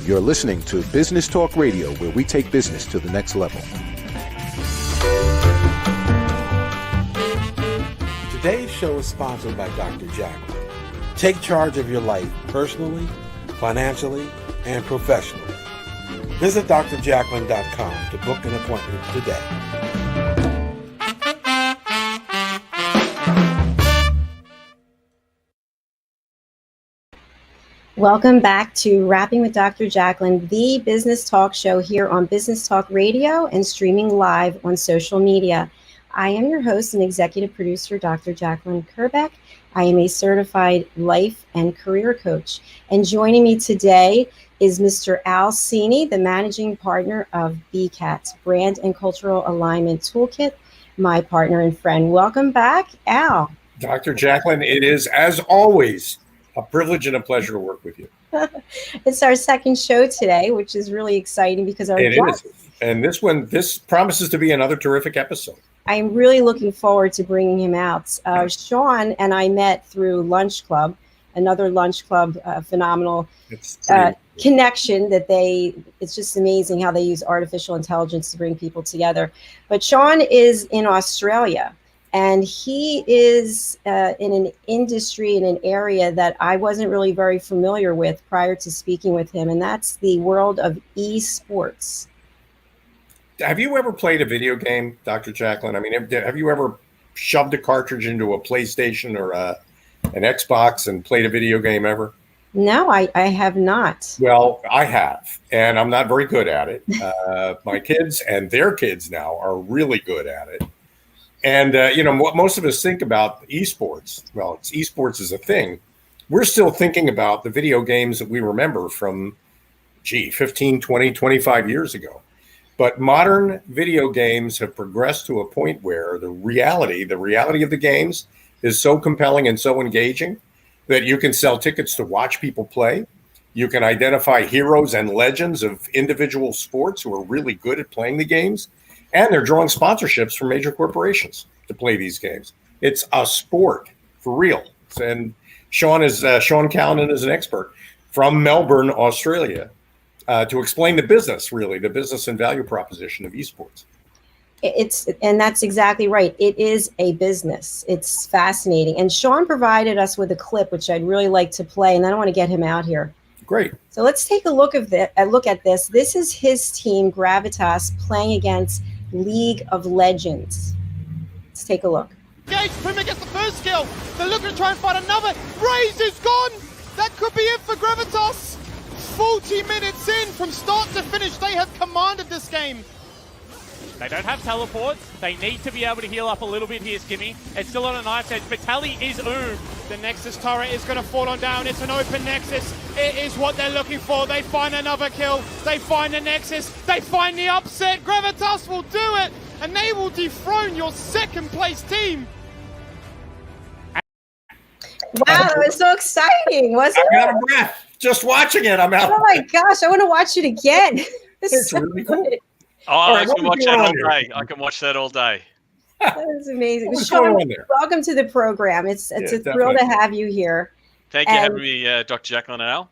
You're listening to Business Talk Radio, where we take business to the next level. Today's show is sponsored by Dr. Jacalyn. Take charge of your life personally, financially, and professionally. Visit drjacalyn.com to book an appointment today. Welcome back to Rapping with Dr. Jacalyn, the business talk show here on Business Talk Radio and streaming live on social media. I am your host and executive producer, Dr. Jacalyn Kerbeck. I am a certified life and career coach. And joining me today is Mr. Al Cini, the managing partner of BCAT, Brand and Cultural Alignment Toolkit, my partner and friend. Welcome back, Al. Dr. Jacalyn, it is, as always, a privilege and a pleasure to work with you. It's our second show today, which is really exciting because it is. And this promises to be another terrific episode. I'm really looking forward to bringing him out. Sean and I met through Lunch Club, another Lunch Club phenomenal connection that it's just amazing how they use artificial intelligence to bring people together. But Sean is in Australia. And he is in an industry, in an area that I wasn't really very familiar with prior to speaking with him, and that's the world of esports. Have you ever played a video game, Dr. Jacalyn? I mean, have you ever shoved a cartridge into a PlayStation or an Xbox and played a video game ever? No, I have not. Well, I have, and I'm not very good at it. My kids and their kids now are really good at it. And, what most of us think about esports, well, esports is a thing. We're still thinking about the video games that we remember from, 15, 20, 25 years ago. But modern video games have progressed to a point where the reality of the games is so compelling and so engaging that you can sell tickets to watch people play. You can identify heroes and legends of individual sports who are really good at playing the games. And they're drawing sponsorships from major corporations to play these games. It's a sport for real. And Sean Callanan is an expert from Melbourne, Australia, to explain the business and value proposition of esports. And that's exactly right. It is a business. It's fascinating. And Sean provided us with a clip, which I'd really like to play, and then I want to get him out here. Great. So let's take a look at this. This is his team, Gravitas, playing against League of Legends. Let's take a look. Gage, Premier gets the first kill. They're looking to try and find another. Raze is gone. That could be it for Gravitas. 40 minutes in, from start to finish, they have commanded this game. They don't have teleports. They need to be able to heal up a little bit here, Skimmy. It's still on a knife's edge, but Tally is oomed. The Nexus turret is going to fall on down. It's an open Nexus. It is what they're looking for. They find another kill. They find the Nexus. They find the upset. Gravitas will do it, and they will dethrone your second place team. Wow, that was so exciting, wasn't it? I'm out of breath. Just watching it, I'm out. Oh my gosh, I want to watch it again. It's so really cool. Oh, I can watch that all day. I can watch that all day. That is amazing. Sean, welcome to the program. It's a thrill to have you here. Thank you for having me, Dr. Jacalyn and Al.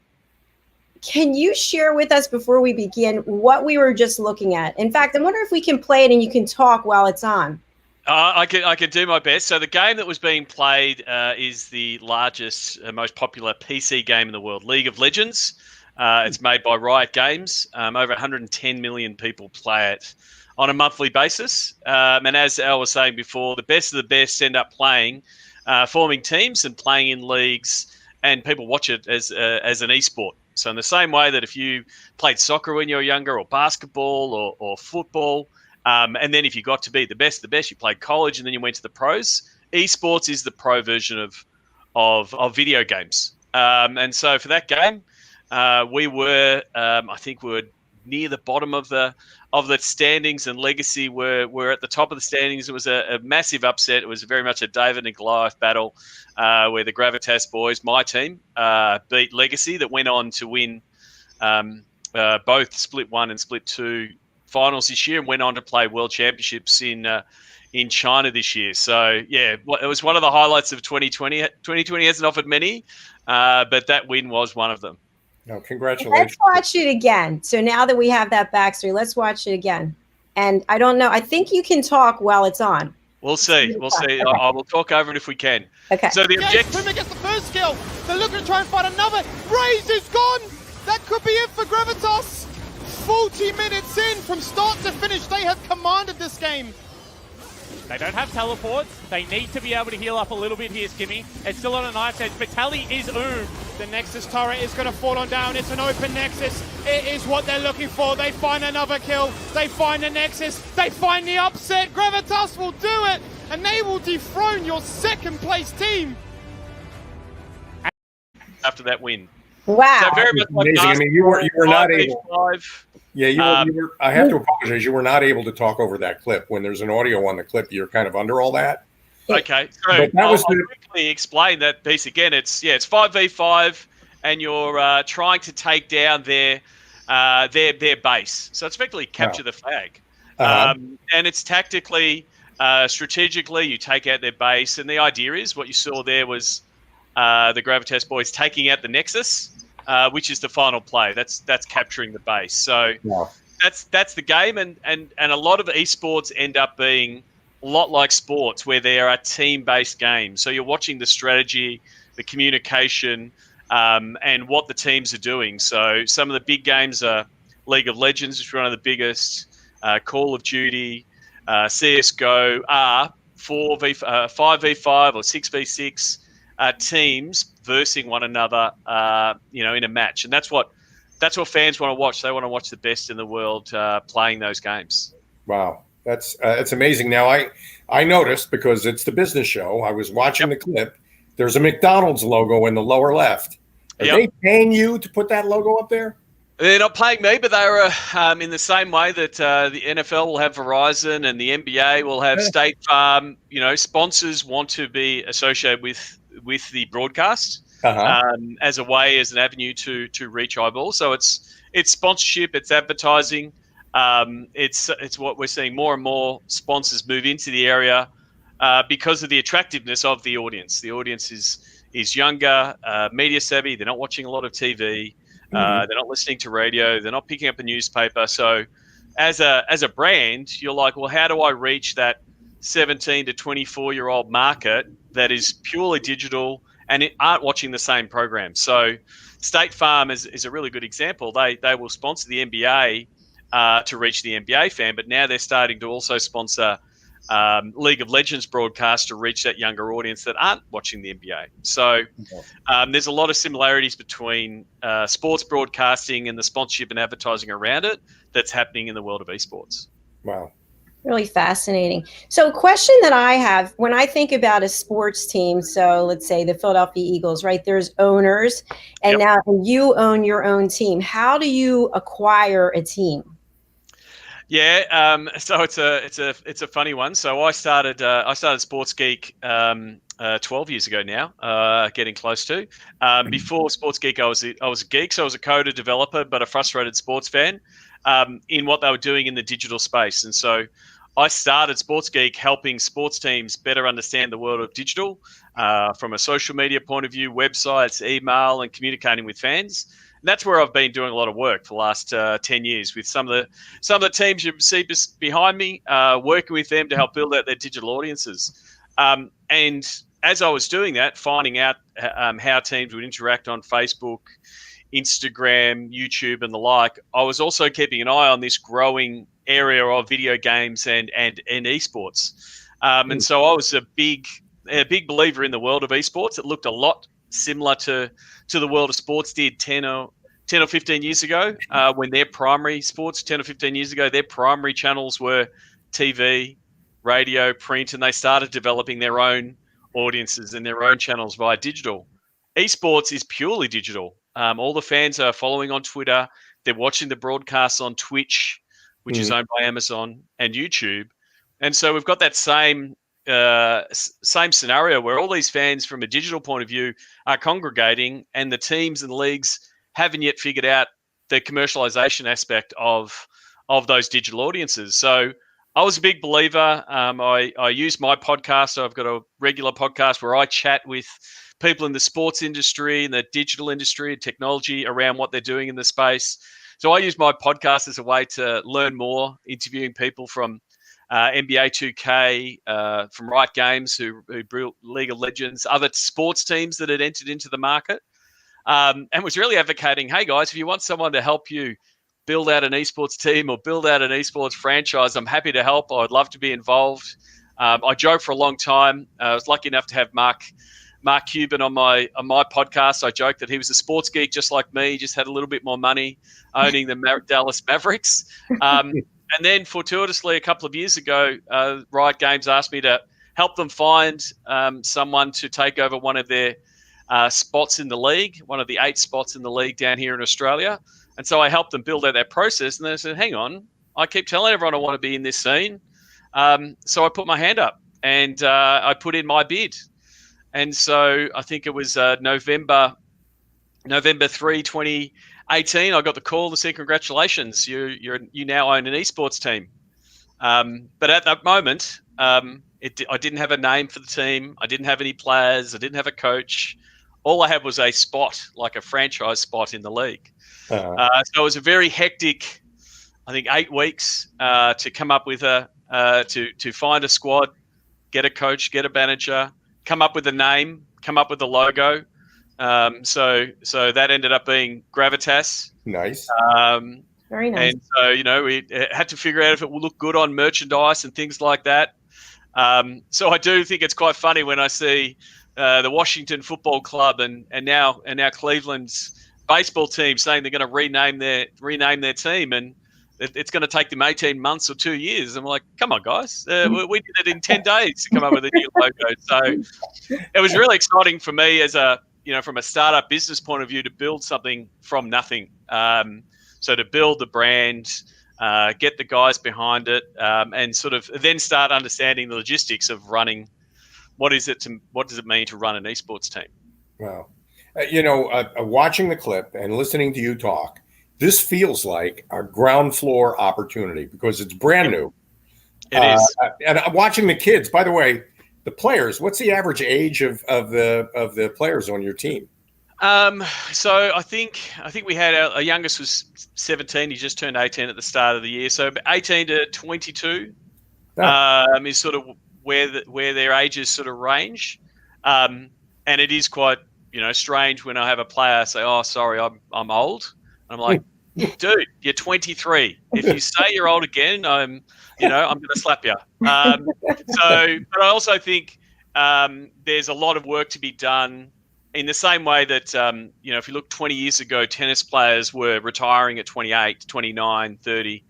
Can you share with us before we begin what we were just looking at? In fact, I wonder if we can play it and you can talk while it's on. I can do my best. So the game that was being played is the largest, most popular PC game in the world, League of Legends. It's made by Riot Games. Over 110 million people play it on a monthly basis. And as Al was saying before, the best of the best end up playing, forming teams and playing in leagues, and people watch it as an esport. So in the same way that if you played soccer when you were younger, or basketball or football, and then if you got to be the best of the best, you played college and then you went to the pros, esports is the pro version of video games. And so for that game, we were, I think we were near the bottom of the standings, and Legacy were at the top of the standings. It was a massive upset. It was very much a David and Goliath battle, where the Gravitas boys, my team, beat Legacy, that went on to win both Split 1 and Split 2 finals this year and went on to play World Championships in China this year. So, yeah, it was one of the highlights of 2020. 2020 hasn't offered many, but that win was one of them. No, congratulations. Let's watch it again. So now that we have that backstory, let's watch it again. And I don't know. I think you can talk while it's on. We'll see. We'll see. Okay. I will talk over it if we can. Okay. So the objective. Puma gets the first kill. They're looking to try and find another. Raze is gone. That could be it for Gravitas. 40 minutes in, from start to finish, they have commanded this game. They don't have teleports. They need to be able to heal up a little bit here, Skimmy. It's still on a knife's edge, but Tally is oomed. The Nexus turret is going to fall on down. It's an open Nexus. It is what they're looking for. They find another kill. They find the Nexus. They find the upset. Gravitas will do it, and they will dethrone your second place team. After that win. Wow. So very much like amazing. I mean, you were not able. 5v5. Yeah, you were. I have to apologize. You were not able to talk over that clip. When there's an audio on the clip, you're kind of under all that. Okay, so I'll quickly explain that piece again. It's 5v5, and you're trying to take down their base. So it's effectively capture the flag, and it's tactically, strategically, you take out their base. And the idea is what you saw there was the Gravitas boys taking out the Nexus. Which is the final play. That's capturing the base. So that's the game, and a lot of esports end up being a lot like sports, where there are team-based games. So you're watching the strategy, the communication, and what the teams are doing. So some of the big games are League of Legends, which is one of the biggest. Call of Duty, CS:GO are 5v5 or 6v6 teams versing one another, in a match, and that's what fans want to watch. They want to watch the best in the world playing those games. Wow, that's amazing. Now I noticed, because it's the business show, I was watching the clip. There's a McDonald's logo in the lower left. Are they paying you to put that logo up there? They're not paying me, but they are in the same way that the NFL will have Verizon and the NBA will have State Farm. Sponsors want to be associated with the broadcast as an avenue to reach eyeballs. So it's sponsorship, it's advertising, it's what we're seeing. More and more sponsors move into the area because of the attractiveness of the audience. The audience is younger, media savvy. They're not watching a lot of TV. They're not listening to radio. They're not picking up a newspaper. So as a brand, you're like, well, how do I reach that 17 to 24-year-old market that is purely digital and aren't watching the same program? So State Farm is a really good example. They will sponsor the NBA to reach the NBA fan, but now they're starting to also sponsor League of Legends broadcast to reach that younger audience that aren't watching the NBA. So there's a lot of similarities between sports broadcasting and the sponsorship and advertising around it that's happening in the world of esports. Wow. Really fascinating. So a question that I have, when I think about a sports team, so let's say the Philadelphia Eagles, right? There's owners, and now you own your own team. How do you acquire a team? Yeah, so it's a funny one. So I started Sports Geek 12 years ago now, getting close to. Before Sports Geek, I was a geek, so I was a coder, developer, but a frustrated sports fan in what they were doing in the digital space. And so I started Sports Geek helping sports teams better understand the world of digital from a social media point of view, websites, email, and communicating with fans. And that's where I've been doing a lot of work for the last 10 years with some of the teams you see behind me, working with them to help build out their digital audiences. And as I was doing that, finding out how teams would interact on Facebook, Instagram, YouTube, and the like, I was also keeping an eye on this growing area of video games and esports. And so I was a big believer in the world of esports. It looked a lot similar to the world of sports did 10 or 15 years ago, when their primary sports, 10 or 15 years ago, their primary channels were TV, radio, print, and they started developing their own audiences and their own channels via digital. Esports is purely digital. All the fans are following on Twitter. They're watching the broadcasts on Twitch, which is owned by Amazon, and YouTube. And so we've got that same scenario where all these fans from a digital point of view are congregating, and the teams and leagues haven't yet figured out the commercialization aspect of of those digital audiences. So I was a big believer. I use my podcast. So I've got a regular podcast where I chat with people in the sports industry and the digital industry and technology around what they're doing in the space. So I use my podcast as a way to learn more, interviewing people from NBA 2K, from Riot Games, who built League of Legends, other sports teams that had entered into the market, and was really advocating, hey guys, if you want someone to help you build out an esports team or build out an esports franchise, I'm happy to help. I'd love to be involved. I joked for a long time. I was lucky enough to have Mark Cuban on my podcast. I joked that he was a sports geek just like me, just had a little bit more money, owning the Dallas Mavericks. And then fortuitously, a couple of years ago, Riot Games asked me to help them find someone to take over one of their spots in the league, one of the 8 spots in the league down here in Australia. And so I helped them build out that process. And they said, hang on, I keep telling everyone I want to be in this scene. So I put my hand up and I put in my bid. And so I think it was November 3, 2018, I got the call to say, congratulations, you now own an esports team. But at that moment, I didn't have a name for the team. I didn't have any players. I didn't have a coach. All I had was a spot, like a franchise spot in the league. So it was a very hectic, I think, 8 weeks to come up with to find a squad, get a coach, get a manager, come up with a name, come up with a logo. So that ended up being Gravitas. Nice. Very nice. And so, we had to figure out if it will look good on merchandise and things like that. So I do think it's quite funny when I see the Washington Football Club and now Cleveland's baseball team saying they're going to rename their team, and it's going to take them 18 months or 2 years. I'm like, come on, guys. We did it in 10 days to come up with a new logo. So it was really exciting for me as from a startup business point of view to build something from nothing. So to build the brand, get the guys behind it, and sort of then start understanding the logistics of running. What does it mean to run an esports team? Wow. Watching the clip and listening to you talk, this feels like a ground floor opportunity because it's brand new. It is. And watching the kids, by the way, the players, what's the average age of the players on your team? So I think we had our youngest was 17. He just turned 18 at the start of the year. So 18 to 22 is sort of where their ages sort of range. And it is quite, strange when I have a player say, "Oh, sorry, I'm old." I'm like, "Dude, you're 23. If you say you're old again, I'm going to slap you." But I also think there's a lot of work to be done in the same way that, if you look 20 years ago, tennis players were retiring at 28, 29, 30.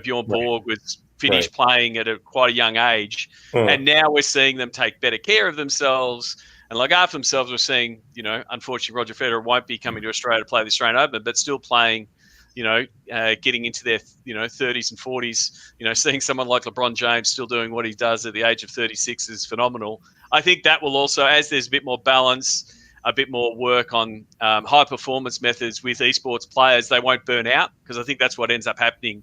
Bjorn Borg was finished playing at quite a young age. And now we're seeing them take better care of themselves and look after themselves. We're seeing, unfortunately, Roger Federer won't be coming to Australia to play the Australian Open, but still playing, getting into their, 30s and 40s, seeing someone like LeBron James still doing what he does at the age of 36 is phenomenal. I think that will also, as there's a bit more balance, a bit more work on high performance methods with esports players, they won't burn out, because I think that's what ends up happening.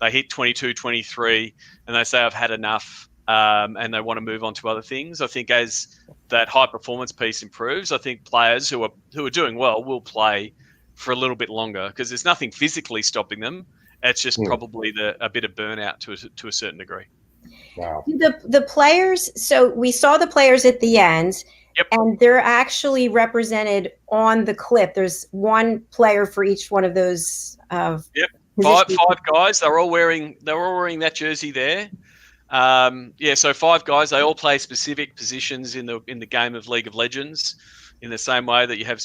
They hit 22, 23, and they say, I've had enough, and they want to move on to other things. I think as that high performance piece improves, I think players who are doing well will play for a little bit longer, because there's nothing physically stopping them. It's just probably a bit of burnout to a certain degree. Wow. The players, so we saw the players at the end. Yep. And they're actually represented on the clip. There's one player for each one of those. Yep. Five guys. They're all wearing that jersey there. So 5 guys. They all play specific positions in the game of League of Legends, in the same way that you have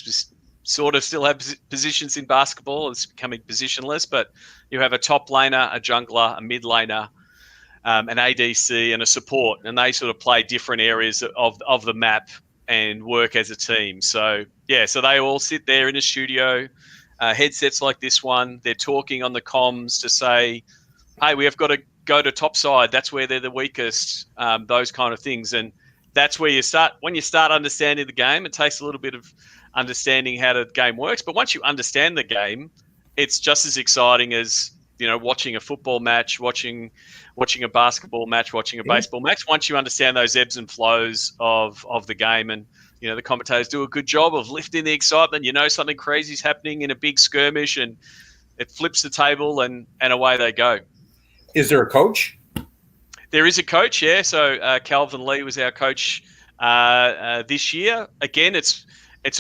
still have positions in basketball. It's becoming positionless, but you have a top laner, a jungler, a mid laner, an ADC, and a support, and they sort of play different areas of the map and work as a team. So they all sit there in a studio, headsets like this one. They're talking on the comms to say, hey, we have got to go to top side. That's where they're the weakest, those kind of things. And that's where you start. When you start understanding the game, it takes a little bit of understanding how the game works. But once you understand the game, it's just as exciting as watching a football match, watching a basketball match, watching a baseball match. Once you understand those ebbs and flows of the game, and the commentators do a good job of lifting the excitement. Something crazy is happening in a big skirmish, and it flips the table, and away they go. Is there a coach? There is a coach, yeah. So Calvin Lee was our coach this year. Again, it's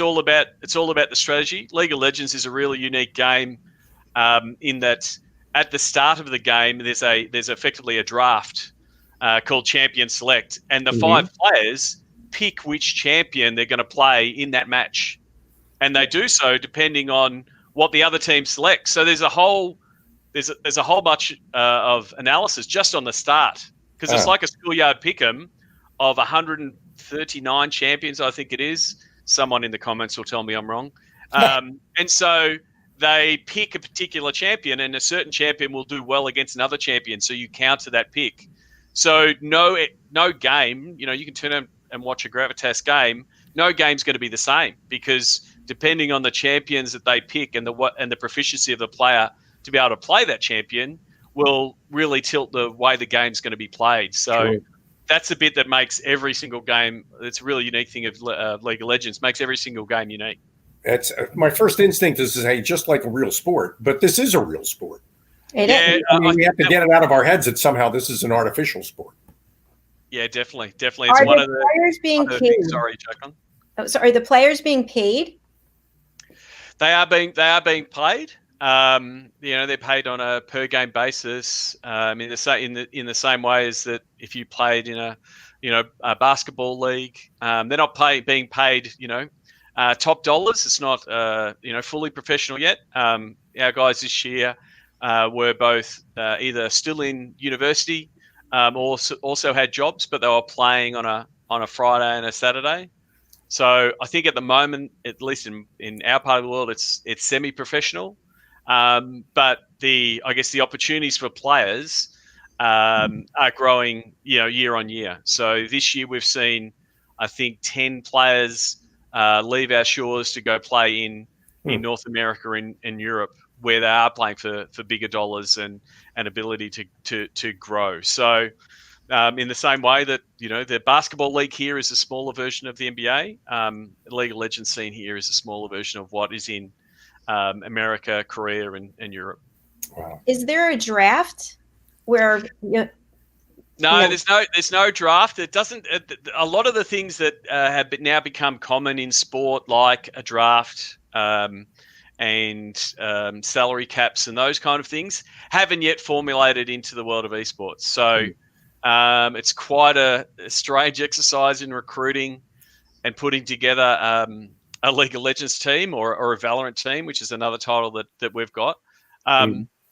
all about the strategy. League of Legends is a really unique game in that at the start of the game there's effectively a draft called Champion Select, and the 5 players pick which champion they're going to play in that match, and they do so depending on what the other team selects. So there's a whole bunch of analysis just on the start, because it's like a schoolyard pick'em of 139 champions, I think it is. Someone in the comments will tell me I'm wrong. And so they pick a particular champion, and a certain champion will do well against another champion, so you counter that pick. So no game, you can turn on and watch a Gravitas game. No game's going to be the same, because depending on the champions that they pick and the proficiency of the player to be able to play that champion will really tilt the way the game's going to be played. So that's the bit that makes every single game. It's a really unique thing of League of Legends. Makes every single game unique. That's my first instinct is to say just like a real sport, but this is a real sport. It is. We have to get it out of our heads that somehow this is an artificial sport. Yeah, definitely. It's Are one the of the players being paid? Sorry, Jacalyn. Oh, so are the players being paid? They are being paid. They're paid on a per game basis. In the same way as that if you played in a basketball league, they're not being paid top dollars. It's not fully professional yet. Our guys this year were both either still in university or also had jobs, but they were playing on a Friday and a Saturday. So I think at the moment, at least in our part of the world, it's semi-professional. But I guess the opportunities for players are growing, year on year. So this year we've seen, I think, 10 players leave our shores to go play in North America and Europe, where they are playing for bigger dollars and ability to grow. So in the same way that the basketball league here is a smaller version of the NBA, the League of Legends scene here is a smaller version of what is in America, Korea, and Europe. Wow. Is there a draft where? No, there's no draft. It doesn't. A lot of the things that have now become common in sport, like a draft and salary caps and those kind of things, haven't yet formulated into the world of esports. So it's quite a strange exercise in recruiting and putting together a League of Legends team or a Valorant team, which is another title that we've got,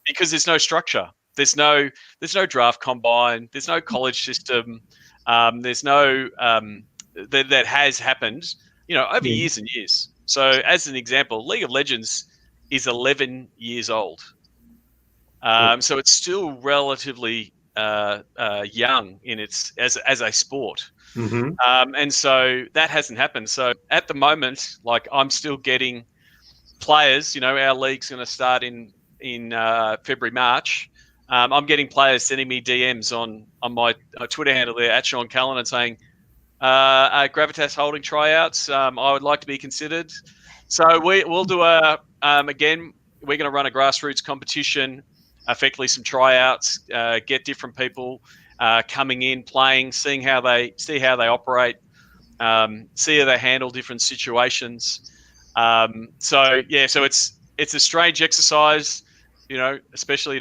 because there's no structure. There's no draft combine. There's no college system. There's no that has happened, over years and years. So as an example, League of Legends is 11 years old. So it's still relatively young in its as a sport. And so that hasn't happened. So at the moment, like, I'm still getting players, our league's going to start in February, March. I'm getting players sending me DMs on my Twitter handle there at Sean Callanan saying, Gravitas holding tryouts. I would like to be considered. So we'll do again, we're going to run a grassroots competition, effectively some tryouts, get different people coming in, playing, see how they operate, see how they handle different situations. So it's a strange exercise, especially,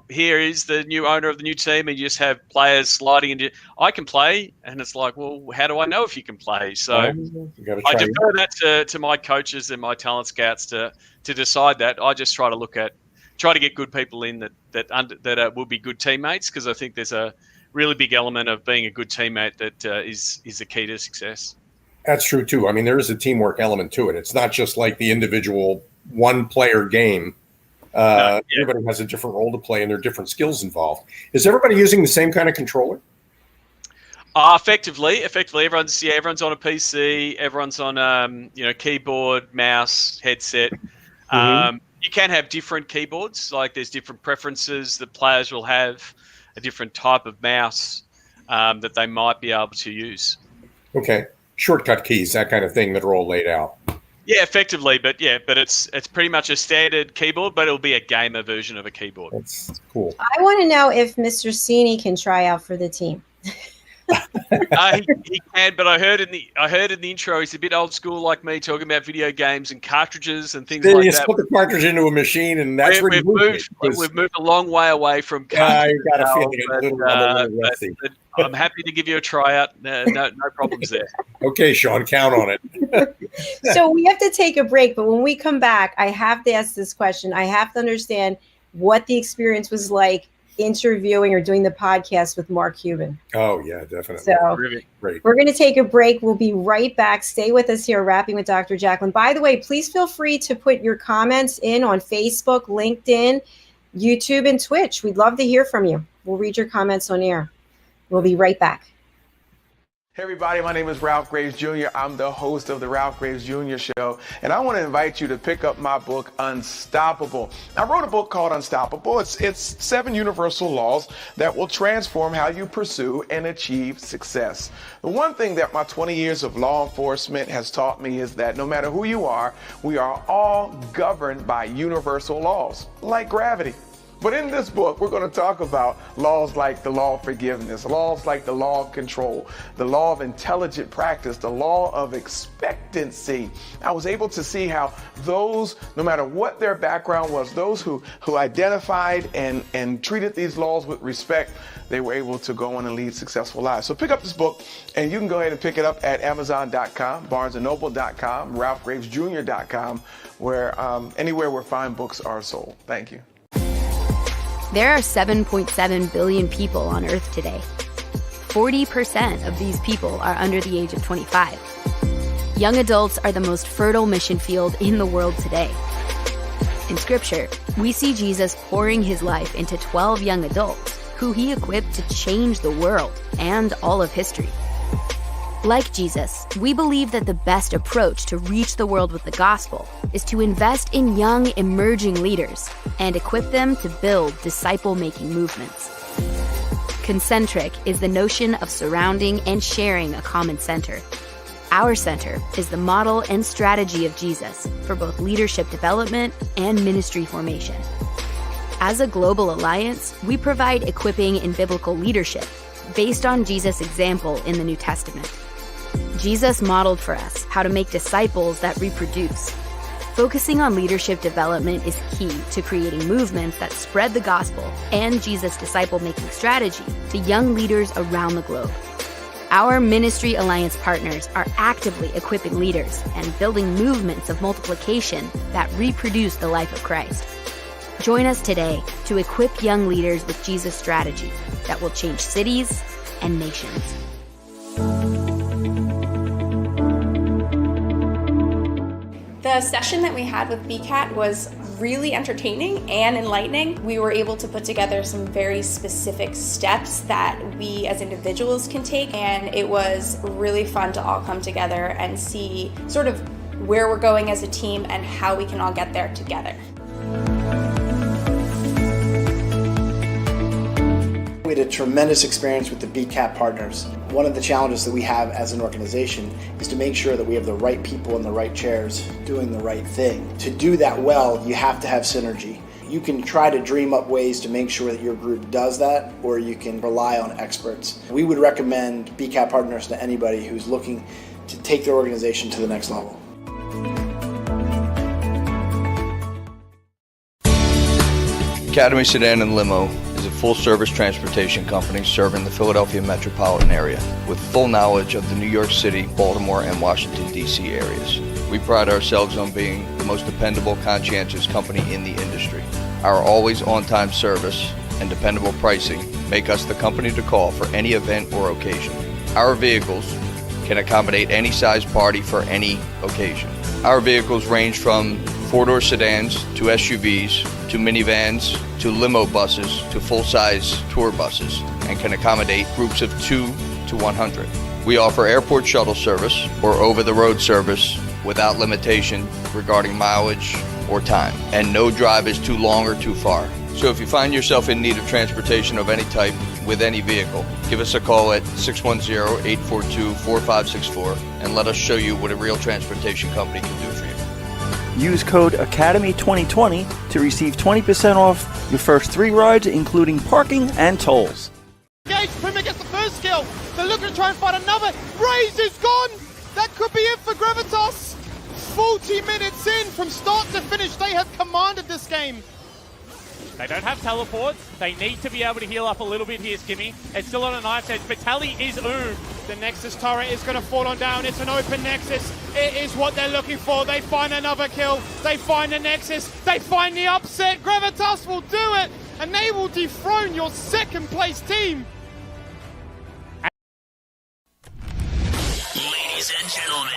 here is the new owner of the new team, and you just have players sliding into. I can play, and it's like, well, how do I know if you can play? So I defer that to my coaches and my talent scouts to decide that. I just try to get good people in that will be good teammates, because I think there's a really big element of being a good teammate that is the key to success. That's true too. I mean, there is a teamwork element to it. It's not just like the individual one-player game. Everybody has a different role to play, and there are different skills involved. Is everybody using the same kind of controller? Effectively, everyone's on a PC. Everyone's on keyboard, mouse, headset. you can have different keyboards. Like there's different preferences that players will have, a different type of mouse that they might be able to use. Okay. Shortcut keys, that kind of thing that are all laid out. Yeah, effectively, but it's pretty much a standard keyboard, but it'll be a gamer version of a keyboard. That's cool. I want to know if Mr. Cini can try out for the team. He can, but I heard in the intro he's a bit old school like me, talking about video games and cartridges and things like that. You put the cartridge into a machine, and that's where we've moved a long way away from You cartridges. got a feeling a little rusty. But I'm happy to give you a tryout. No problems there. Okay, Sean, count on it. So we have to take a break, but when we come back, I have to ask this question. I have to understand what the experience was like interviewing or doing the podcast with Mark Cuban. Oh, yeah, definitely. So Great. We're going to take a break. We'll be right back. Stay with us here, Rapping with Dr. Jacalyn. By the way, please feel free to put your comments in on Facebook, LinkedIn, YouTube, and Twitch. We'd love to hear from you. We'll read your comments on air. We'll be right back. Hey everybody, my name is Ralph Graves Jr. I'm the host of the Ralph Graves Jr. Show, and I want to invite you to pick up my book, Unstoppable. I wrote a book called Unstoppable. It's 7 universal laws that will transform how you pursue and achieve success. The one thing that my 20 years of law enforcement has taught me is that no matter who you are, we are all governed by universal laws, like gravity. But in this book, we're going to talk about laws like the law of forgiveness, laws like the law of control, the law of intelligent practice, the law of expectancy. I was able to see how those, no matter what their background was, those who identified and treated these laws with respect, they were able to go on and lead successful lives. So pick up this book, and you can go ahead and pick it up at Amazon.com, BarnesandNoble.com, RalphGravesJr.com, where anywhere where fine books are sold. Thank you. There are 7.7 billion people on Earth today. 40% of these people are under the age of 25. Young adults are the most fertile mission field in the world today. In Scripture, we see Jesus pouring his life into 12 young adults who he equipped to change the world and all of history. Like Jesus, we believe that the best approach to reach the world with the gospel is to invest in young, emerging leaders and equip them to build disciple-making movements. Concentric is the notion of surrounding and sharing a common center. Our center is the model and strategy of Jesus for both leadership development and ministry formation. As a global alliance, we provide equipping in biblical leadership based on Jesus' example in the New Testament. Jesus modeled for us how to make disciples that reproduce. Focusing on leadership development is key to creating movements that spread the gospel and Jesus' disciple-making strategy to young leaders around the globe. Our Ministry Alliance partners are actively equipping leaders and building movements of multiplication that reproduce the life of Christ. Join us today to equip young leaders with Jesus' strategy that will change cities and nations. The session that we had with BCAT was really entertaining and enlightening. We were able to put together some very specific steps that we as individuals can take, and it was really fun to all come together and see sort of where we're going as a team and how we can all get there together. We had a tremendous experience with the BCAT partners. One of the challenges that we have as an organization is to make sure that we have the right people in the right chairs doing the right thing. To do that well, you have to have synergy. You can try to dream up ways to make sure that your group does that, or you can rely on experts. We would recommend BCAT partners to anybody who's looking to take their organization to the next level. Academy Sedan and Limo is a full-service transportation company serving the Philadelphia metropolitan area with full knowledge of the New York City, Baltimore, and Washington, D.C. areas. We pride ourselves on being the most dependable, conscientious company in the industry. Our always on-time service and dependable pricing make us the company to call for any event or occasion. Our vehicles can accommodate any size party for any occasion. Our vehicles range from four-door sedans to SUVs to minivans to limo buses to full-size tour buses and can accommodate groups of 2 to 100. We offer airport shuttle service or over-the-road service without limitation regarding mileage or time, and no drive is too long or too far. So if you find yourself in need of transportation of any type with any vehicle, give us a call at 610-842-4564 and let us show you what a real transportation company can do for you. Use code ACADEMY2020 to receive 20% off your first 3 rides, including parking and tolls. Gage, Primer gets the first kill. They're looking to try and find another. Raze is gone. That could be it for Gravitas. 40 minutes in, from start to finish, they have commanded this game. They don't have teleports. They need to be able to heal up a little bit here, Skimmy. It's still on a knife's edge. Vitaly is owned. The Nexus turret is going to fall on down. It's an open Nexus. It is what they're looking for. They find another kill. They find the Nexus. They find the upset. Gravitas will do it, and they will dethrone your second place team. Ladies and gentlemen,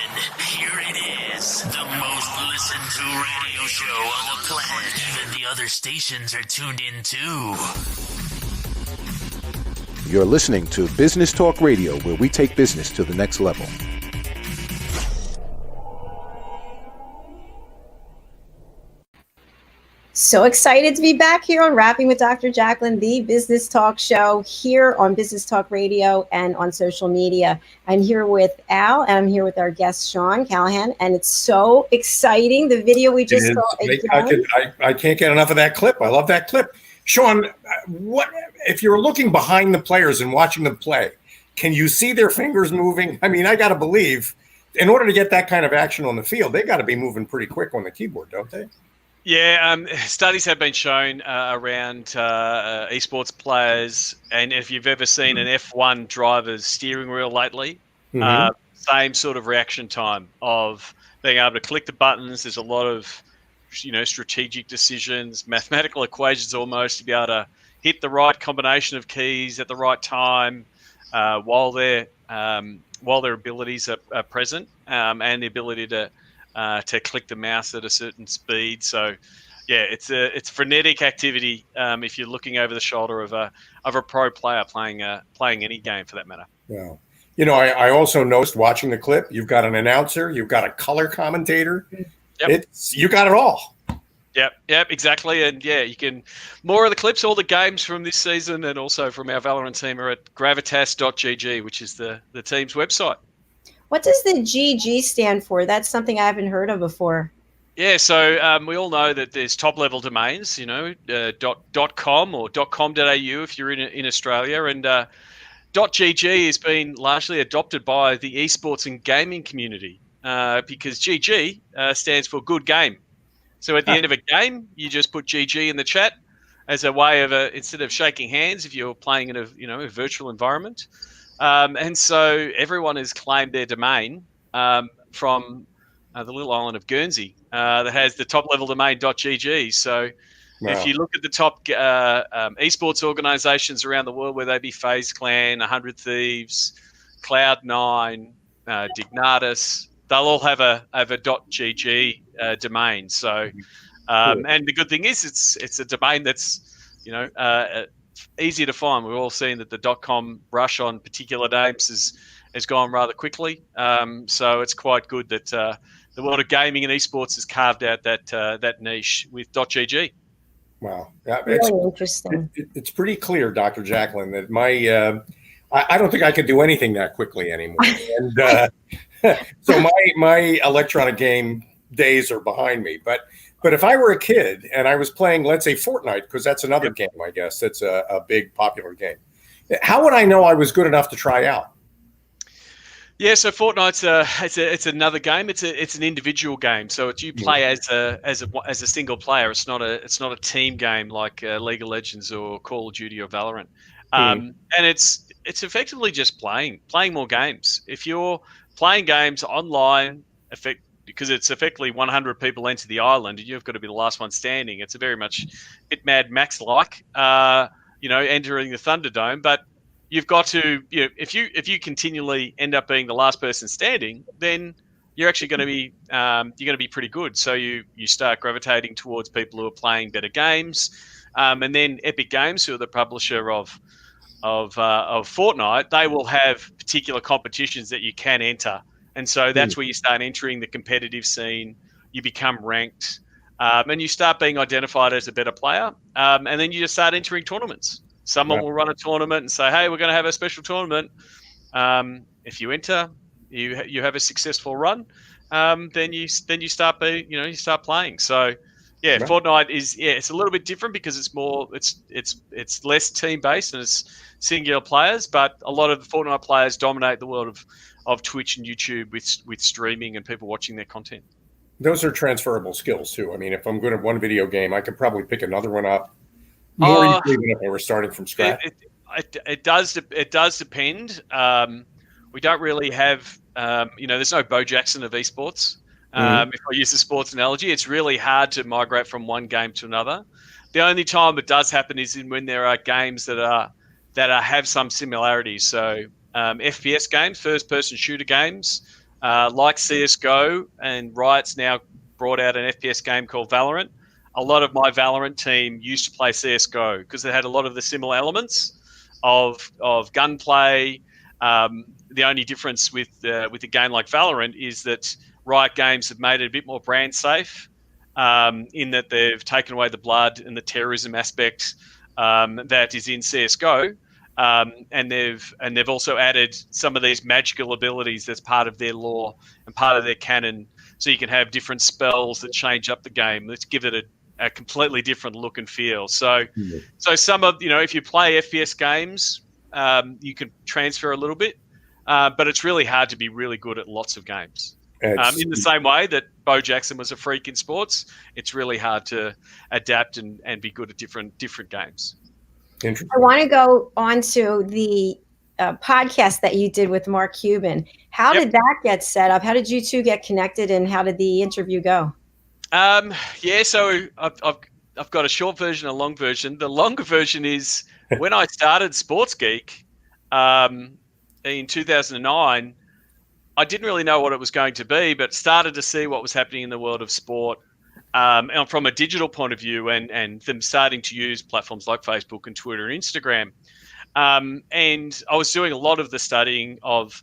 here it is. The most listened to radio show on the planet. Even the other stations are tuned in too. You're listening to Business Talk Radio, where we take business to the next level. So excited to be back here on Rapping with Dr. Jacalyn, the business talk show here on Business Talk Radio and on social media. I'm here with Al, and I'm here with our guest, Sean Callanan, and it's so exciting. The video we just saw again. I can't get enough of that clip. I love that clip. Sean, what if you're looking behind the players and watching them play, can you see their fingers moving? I mean, I got to believe in order to get that kind of action on the field, they got to be moving pretty quick on the keyboard, don't they? Yeah, studies have been shown around esports players, and if you've ever seen an F1 driver's steering wheel lately, same sort of reaction time of being able to click the buttons. There's a lot of, strategic decisions, mathematical equations almost to be able to hit the right combination of keys at the right time while their abilities are present, and the ability to click the mouse at a certain speed. So, yeah, it's frenetic activity if you're looking over the shoulder of a pro player playing any game for that matter. Yeah. I also noticed watching the clip, you've got an announcer, you've got a color commentator. Yep. You got it all. Yep, exactly. And yeah, you can more of the clips, all the games from this season and also from our Valorant team are at gravitas.gg, which is the team's website. What does the GG stand for? That's something I haven't heard of before. Yeah, so we all know that there's top-level domains, .com or .com.au if you're in Australia, and .gg has been largely adopted by the esports and gaming community because GG stands for good game. So at the end of a game, you just put GG in the chat as a way of instead of shaking hands if you're playing in a virtual environment. And so everyone has claimed their domain from the little island of Guernsey that has the top-level domain .gg. So if you look at the top esports organizations around the world, whether they be FaZe Clan, 100 Thieves, Cloud9, Dignatus, they'll all have a .gg domain. So, and the good thing is it's a domain that's, easy to find. We've all seen that the .com rush on particular names has gone rather quickly. So it's quite good that the world of gaming and esports has carved out that niche with .gg. Wow, really interesting. It's pretty clear, Dr. Jacalyn, that I don't think I could do anything that quickly anymore. And so my electronic game days are behind me. But if I were a kid and I was playing, let's say, Fortnite, because that's another game, I guess, that's a big popular game, how would I know I was good enough to try out? Yeah, so Fortnite's it's another game. It's an individual game, so you play as a single player. It's not a team game like League of Legends or Call of Duty or Valorant. And it's effectively just playing more games. If you're playing games online, because it's effectively 100 people enter the island and you've got to be the last one standing. It's a very much bit Mad Max-like, entering the Thunderdome. But you've got to, if you continually end up being the last person standing, then you're actually going to be pretty good. So you start gravitating towards people who are playing better games, and then Epic Games, who are the publisher of Fortnite, they will have particular competitions that you can enter. And so that's where you start entering the competitive scene. You become ranked. and you start being identified as a better player, and then you just start entering tournaments. Someone will run a tournament and say, "Hey, we're going to have a special tournament. If you enter, you have a successful run, then you start you start playing." So, yeah, Right. Fortnite is it's a little bit different because it's less team based and it's singular players, but a lot of the Fortnite players dominate the world of Twitch and YouTube with streaming and people watching their content. Those are transferable skills too. I mean, if I'm good at one video game, I could probably pick another one up more easily than if I were starting from scratch. It does depend. We don't really have, there's no Bo Jackson of esports. If I use the sports analogy, it's really hard to migrate from one game to another. The only time it does happen is when there are games that have some similarities. So FPS games, first-person shooter games, like CS:GO, and Riot's now brought out an FPS game called Valorant. A lot of my Valorant team used to play CS:GO because it had a lot of the similar elements of gunplay. The only difference with a game like Valorant is that Riot Games have made it a bit more brand safe, in that they've taken away the blood and the terrorism aspect that is in CS:GO. And they've also added some of these magical abilities that's part of their lore and part of their canon, so you can have different spells that change up the game. Let's give it a completely different look and feel. So some of if you play FPS games, you can transfer a little bit, but it's really hard to be really good at lots of games. In the same way that Bo Jackson was a freak in sports, it's really hard to adapt and be good at different games. I want to go on to the podcast that you did with Mark Cuban. How did that get set up? How did you two get connected, and how did the interview go? So I've got a short version, a long version. The longer version is when I started Sports Geek in 2009. I didn't really know what it was going to be, but started to see what was happening in the world of sport. And from a digital point of view, and them starting to use platforms like Facebook and Twitter and Instagram. And I was doing a lot of the studying of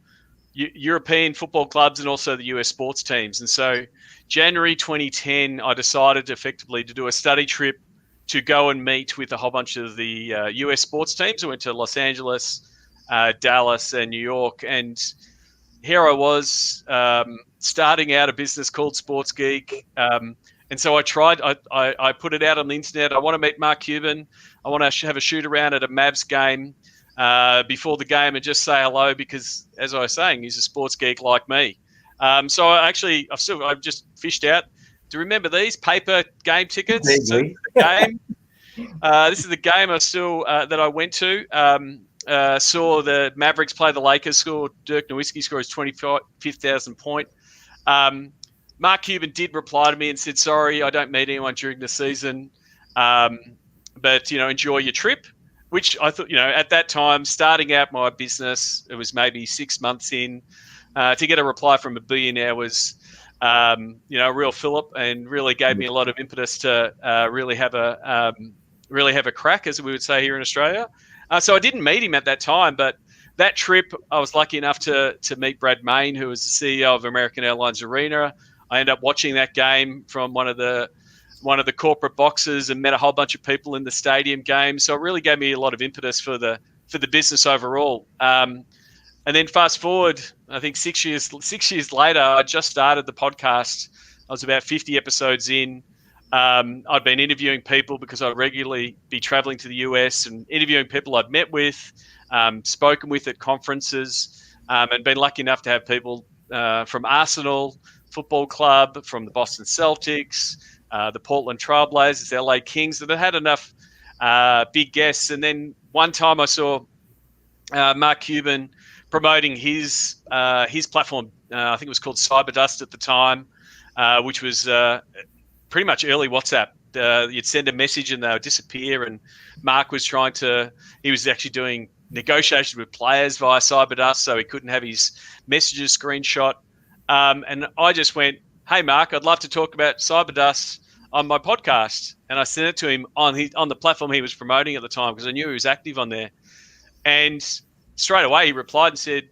European football clubs and also the US sports teams. And so January 2010, I decided effectively to do a study trip to go and meet with a whole bunch of the US sports teams. I went to Los Angeles, Dallas, and New York. And here I was starting out a business called Sports Geek. And so I put it out on the internet. I want to meet Mark Cuban. I want to have a shoot around at a Mavs game before the game and just say hello because, as I was saying, he's a sports geek like me. So I've just fished out. Do you remember these paper game tickets? So this is the game that I went to. Saw the Mavericks play the Lakers. Dirk Nowitzki scored his 25,000 point. Mark Cuban did reply to me and said, "Sorry, I don't meet anyone during the season, but enjoy your trip." Which I thought, at that time, starting out my business, it was maybe 6 months in. To get a reply from a billionaire was, a real fillip, and really gave me a lot of impetus to really have a crack, as we would say here in Australia. So I didn't meet him at that time, but that trip, I was lucky enough to meet Brad Main, who was the CEO of American Airlines Arena. I ended up watching that game from one of the corporate boxes and met a whole bunch of people in the stadium game. So it really gave me a lot of impetus for the business overall. And then fast forward, I think 6 years later, I just started the podcast. I was about 50 episodes in. I'd been interviewing people because I'd regularly be traveling to the US and interviewing people I'd met with, spoken with at conferences, and been lucky enough to have people from Arsenal Football Club, from the Boston Celtics, the Portland Trailblazers, the LA Kings, that had enough big guests. And then one time I saw Mark Cuban promoting his platform. I think it was called Cyberdust at the time, which was pretty much early WhatsApp. You'd send a message and they would disappear. And Mark was he was actually doing negotiations with players via Cyberdust, so he couldn't have his messages screenshot. And I just went, "Hey, Mark, I'd love to talk about Cyberdust on my podcast." And I sent it to him on the platform he was promoting at the time because I knew he was active on there. And straight away he replied and said,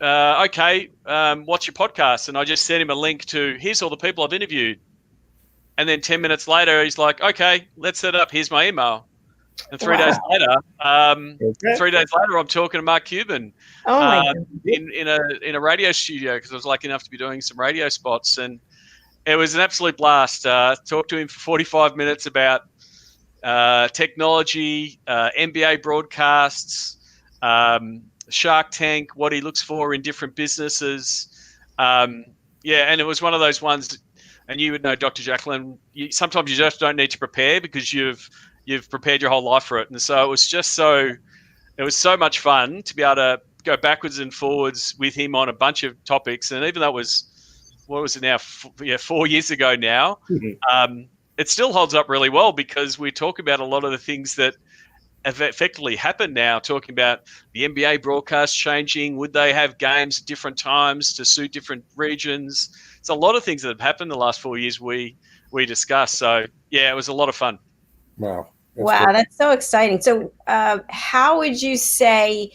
"Okay, what's your podcast?" And I just sent him a link to, "Here's all the people I've interviewed." And then 10 minutes later, he's like, okay, let's set up. Here's my email. And 3 days later, I'm talking to Mark Cuban in a radio studio because I was lucky enough to be doing some radio spots. And it was an absolute blast. Talked to him for 45 minutes about technology, NBA broadcasts, Shark Tank, what he looks for in different businesses. And it was one of those ones, and you would know, Dr. Jacalyn, sometimes you just don't need to prepare because you've prepared your whole life for it. And so it was so much fun to be able to go backwards and forwards with him on a bunch of topics. And even though it was, what was it now? 4 years ago now, it still holds up really well because we talk about a lot of the things that have effectively happened now, talking about the NBA broadcast changing. Would they have games at different times to suit different regions? It's a lot of things that have happened in the last 4 years we discussed. So, yeah, it was a lot of fun. Wow. That's so exciting. So how would you say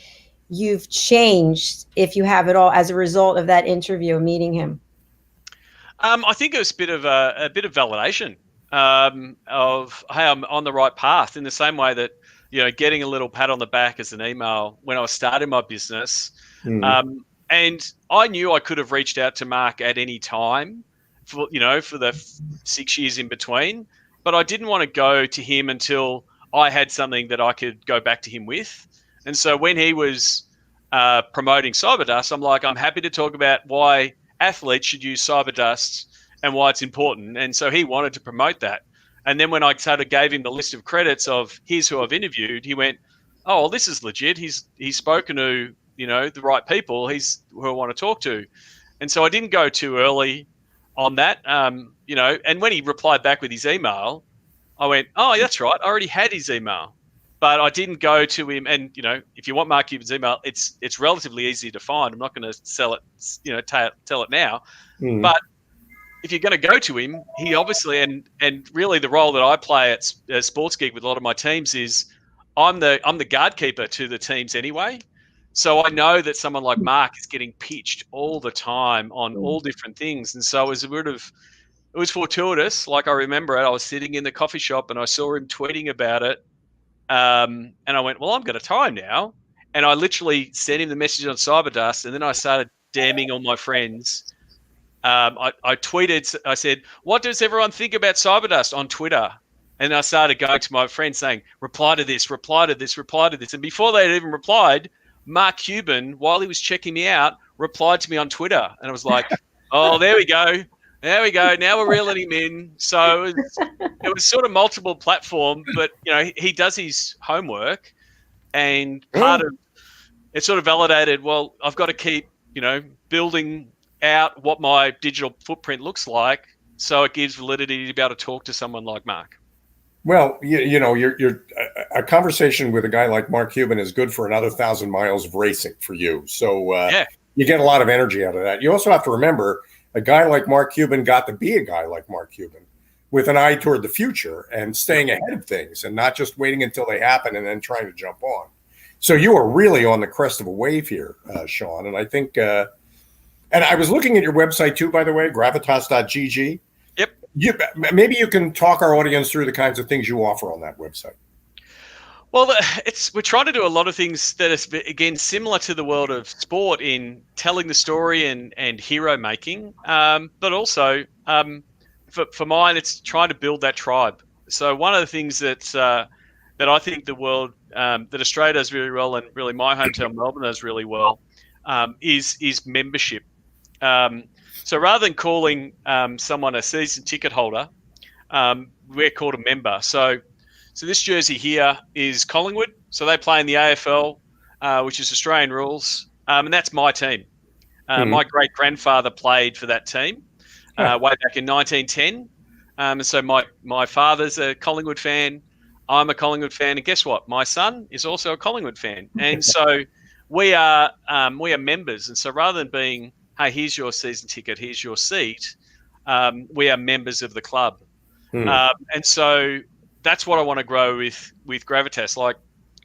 you've changed, if you have at all, as a result of that interview and meeting him? I think it was a bit of validation of, hey, I'm on the right path, in the same way that, getting a little pat on the back as an email when I was starting my business. And I knew I could have reached out to Mark at any time for the 6 years in between, but I didn't want to go to him until I had something that I could go back to him with. And so when he was promoting Cyberdust, I'm like, I'm happy to talk about why athletes should use Cyberdust and why it's important. And so he wanted to promote that. And then when I gave him the list of credits of here's who I've interviewed, he went, oh, well, this is legit. He's spoken to, the right people. He's who I want to talk to. And so I didn't go too early on that, and when he replied back with his email, I went, oh, that's right. I already had his email, but I didn't go to him. And, if you want Mark Cuban's email, it's relatively easy to find. I'm not going to sell it, tell it now. But if you're going to go to him, he obviously, and really the role that I play at Sports Geek with a lot of my teams is I'm the guard keeper to the teams anyway. So I know that someone like Mark is getting pitched all the time on all different things. And so it was fortuitous. Like, I remember it. I was sitting in the coffee shop and I saw him tweeting about it. And I went, well, I'm going to try him now. And I literally sent him the message on Cyberdust, and then I started damning all my friends. I tweeted, I said, what does everyone think about Cyberdust on Twitter? And I started going to my friends saying, reply to this, reply to this, reply to this. And before they had even replied, Mark Cuban, while he was checking me out, replied to me on Twitter. And I was like, oh, there we go. There we go. Now we're reeling him in. So it was sort of multiple platform, but, he does his homework. And part of it sort of validated, well, I've got to keep, building out what my digital footprint looks like, so it gives validity to be able to talk to someone like Mark. Well, you're a conversation with a guy like Mark Cuban is good for another 1,000 miles of racing for you. So you get a lot of energy out of that. You also have to remember a guy like Mark Cuban got to be a guy like Mark Cuban with an eye toward the future and staying ahead of things and not just waiting until they happen and then trying to jump on. So you are really on the crest of a wave here, Sean. And I think, and I was looking at your website too, by the way, gravitas.gg. Maybe you can talk our audience through the kinds of things you offer on that website. Well, we're trying to do a lot of things that is, again, similar to the world of sport in telling the story and hero making, but also for mine, it's trying to build that tribe. So one of the things that I think the world, that Australia does really well, and really my hometown Melbourne does really well, is membership. So rather than calling someone a season ticket holder, we're called a member. So this jersey here is Collingwood. So they play in the AFL, which is Australian rules, and that's my team. My great-grandfather played for that team way back in 1910. And so my father's a Collingwood fan. I'm a Collingwood fan. And guess what? My son is also a Collingwood fan. And so we are members. And so rather than being, hey, here's your season ticket, here's your seat, we are members of the club. And so that's what I want to grow with Gravitas. Like,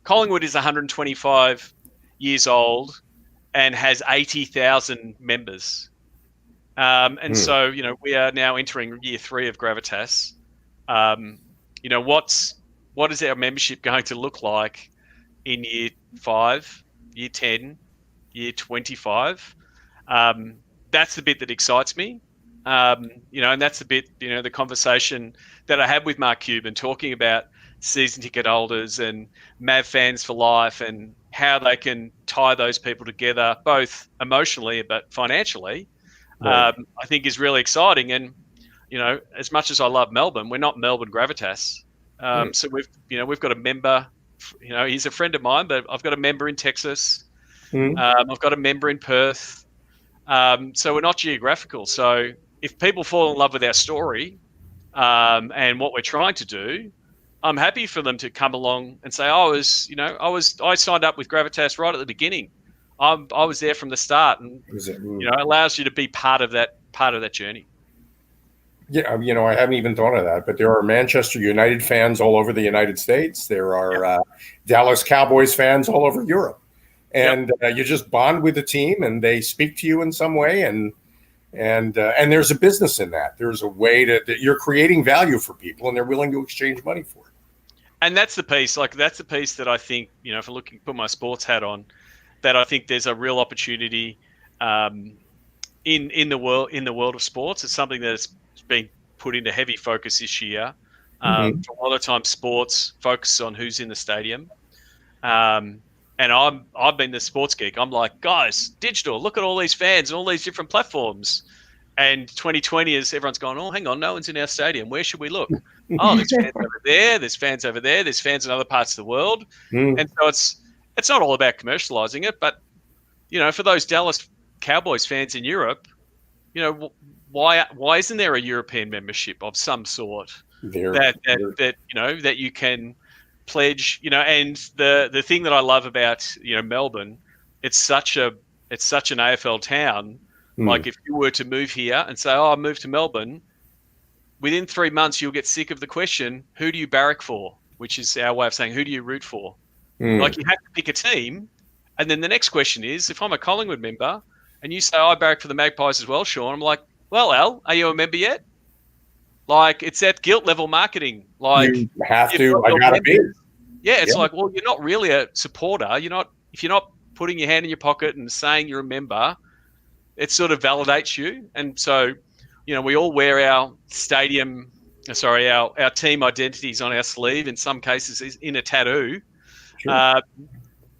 Collingwood is 125 years old and has 80,000 members. So, we are now entering year 3 of Gravitas. What is our membership going to look like in year 5, year 10, year 25? That's the bit that excites me. And that's the bit, the conversation that I had with Mark Cuban talking about season ticket holders and MAV fans for life and how they can tie those people together, both emotionally but financially. Right. I think is really exciting. And, as much as I love Melbourne, we're not Melbourne Gravitas. So we've got a member, he's a friend of mine, but I've got a member in Texas. I've got a member in Perth. So we're not geographical. So if people fall in love with our story and what we're trying to do, I'm happy for them to come along and say, I signed up with Gravitas right at the beginning. I was there from the start, and it allows you to be part of that journey. Yeah, I haven't even thought of that, but there are Manchester United fans all over the United States. There are Dallas Cowboys fans all over Europe, and you just bond with the team, and they speak to you in some way, and there's a business in that. There's a way that you're creating value for people, and they're willing to exchange money for it. And that's the piece. That's the piece that I think, if I put my sports hat on, that I think there's a real opportunity in the world of sports. It's something that's been put into heavy focus this year. A lot of times, sports focuses on who's in the stadium. And I've been the sports geek. I'm like, guys, digital. Look at all these fans and all these different platforms. And 2020 is everyone's gone, oh, hang on, no one's in our stadium. Where should we look? Oh, there's fans over there. There's fans over there. There's fans in other parts of the world. And so it's not all about commercializing it, but for those Dallas Cowboys fans in Europe, why isn't there a European membership of some sort that you can pledge? And the thing that I love about Melbourne, it's such an AFL town. Like if you were to move here and say, oh, I moved to Melbourne, within 3 months you'll get sick of the question, who do you barrack for? Which is our way of saying, who do you root for? Like you have to pick a team. And then the next question is, if I'm a Collingwood member and you say, I barrack for the Magpies as well, Sean, I'm like, well, Al, are you a member yet? Like it's that guilt level marketing. Like you have to, I gotta be. Yeah, it's like, well, you're not really a supporter. If you're not putting your hand in your pocket and saying you're a member, it sort of validates you. And so, we all wear our our team identities on our sleeve, in some cases is in a tattoo. Sure.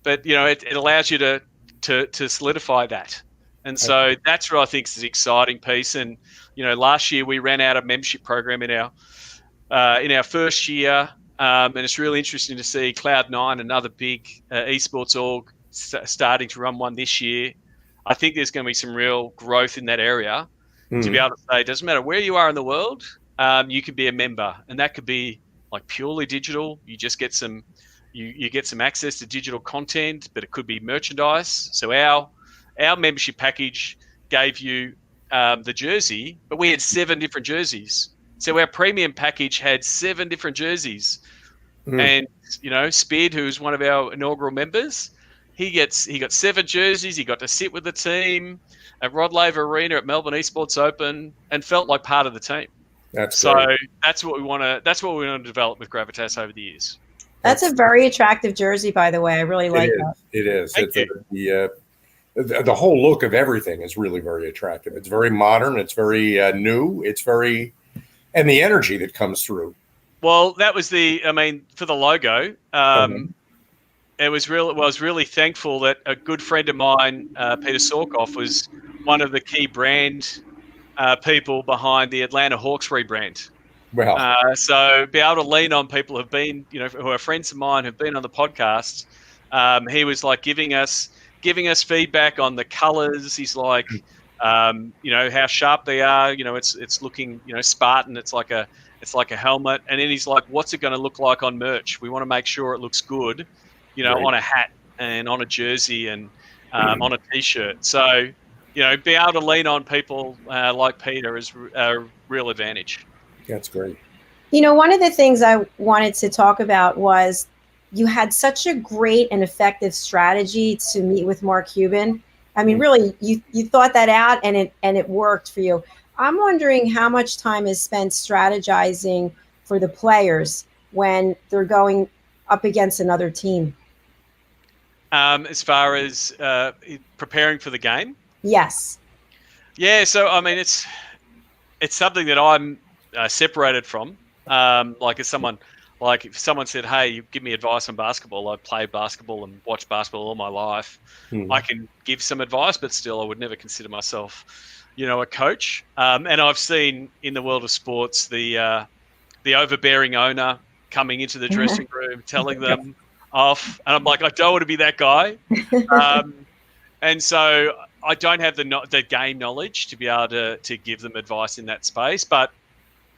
But it allows you to solidify that. And so that's what I think is the exciting piece. And, last year we ran out a membership program in our first year. And it's really interesting to see Cloud9, another big esports org, starting to run one this year. I think there's going to be some real growth in that area to be able to say, it doesn't matter where you are in the world, you can be a member. And that could be like purely digital. You just get some, you get some access to digital content, but it could be merchandise. So our membership package gave you the jersey, but we had 7 different jerseys. So our premium package had 7 different jerseys. And, Speed, who's one of our inaugural members, he got 7 jerseys. He got to sit with the team at Rod Laver Arena at Melbourne Esports Open and felt like part of the team. That's what we want to develop with Gravitas over the years. That's a very attractive jersey, by the way. I really like that. It is. The whole look of everything is really very attractive. It's very modern. It's very new. And the energy that comes through. Well, that was for the logo. I was really thankful that a good friend of mine, Peter Sorkoff, was one of the key brand people behind the Atlanta Hawks rebrand. Wow. So be able to lean on people who've been, who are friends of mine who've been on the podcast. He was like giving us feedback on the colors. He's like, how sharp they are. It's looking, Spartan. It's like a helmet. And then he's like, what's it going to look like on merch? We want to make sure it looks good. Right. On a hat and on a jersey and on a T-shirt. So, be able to lean on people like Peter is a real advantage. That's great. One of the things I wanted to talk about was you had such a great and effective strategy to meet with Mark Cuban. I mean, really, you thought that out, and it worked for you. I'm wondering how much time is spent strategizing for the players when they're going up against another team. As far as preparing for the game? Yes. Yeah, so I mean, it's something that I'm separated from. Like if someone said, "Hey, give me advice on basketball," I've played basketball and watched basketball all my life. I can give some advice, but still, I would never consider myself, a coach. And I've seen in the world of sports the overbearing owner coming into the dressing room, telling them off, and I'm like, I don't want to be that guy. And so I don't have the game knowledge to be able to give them advice in that space. But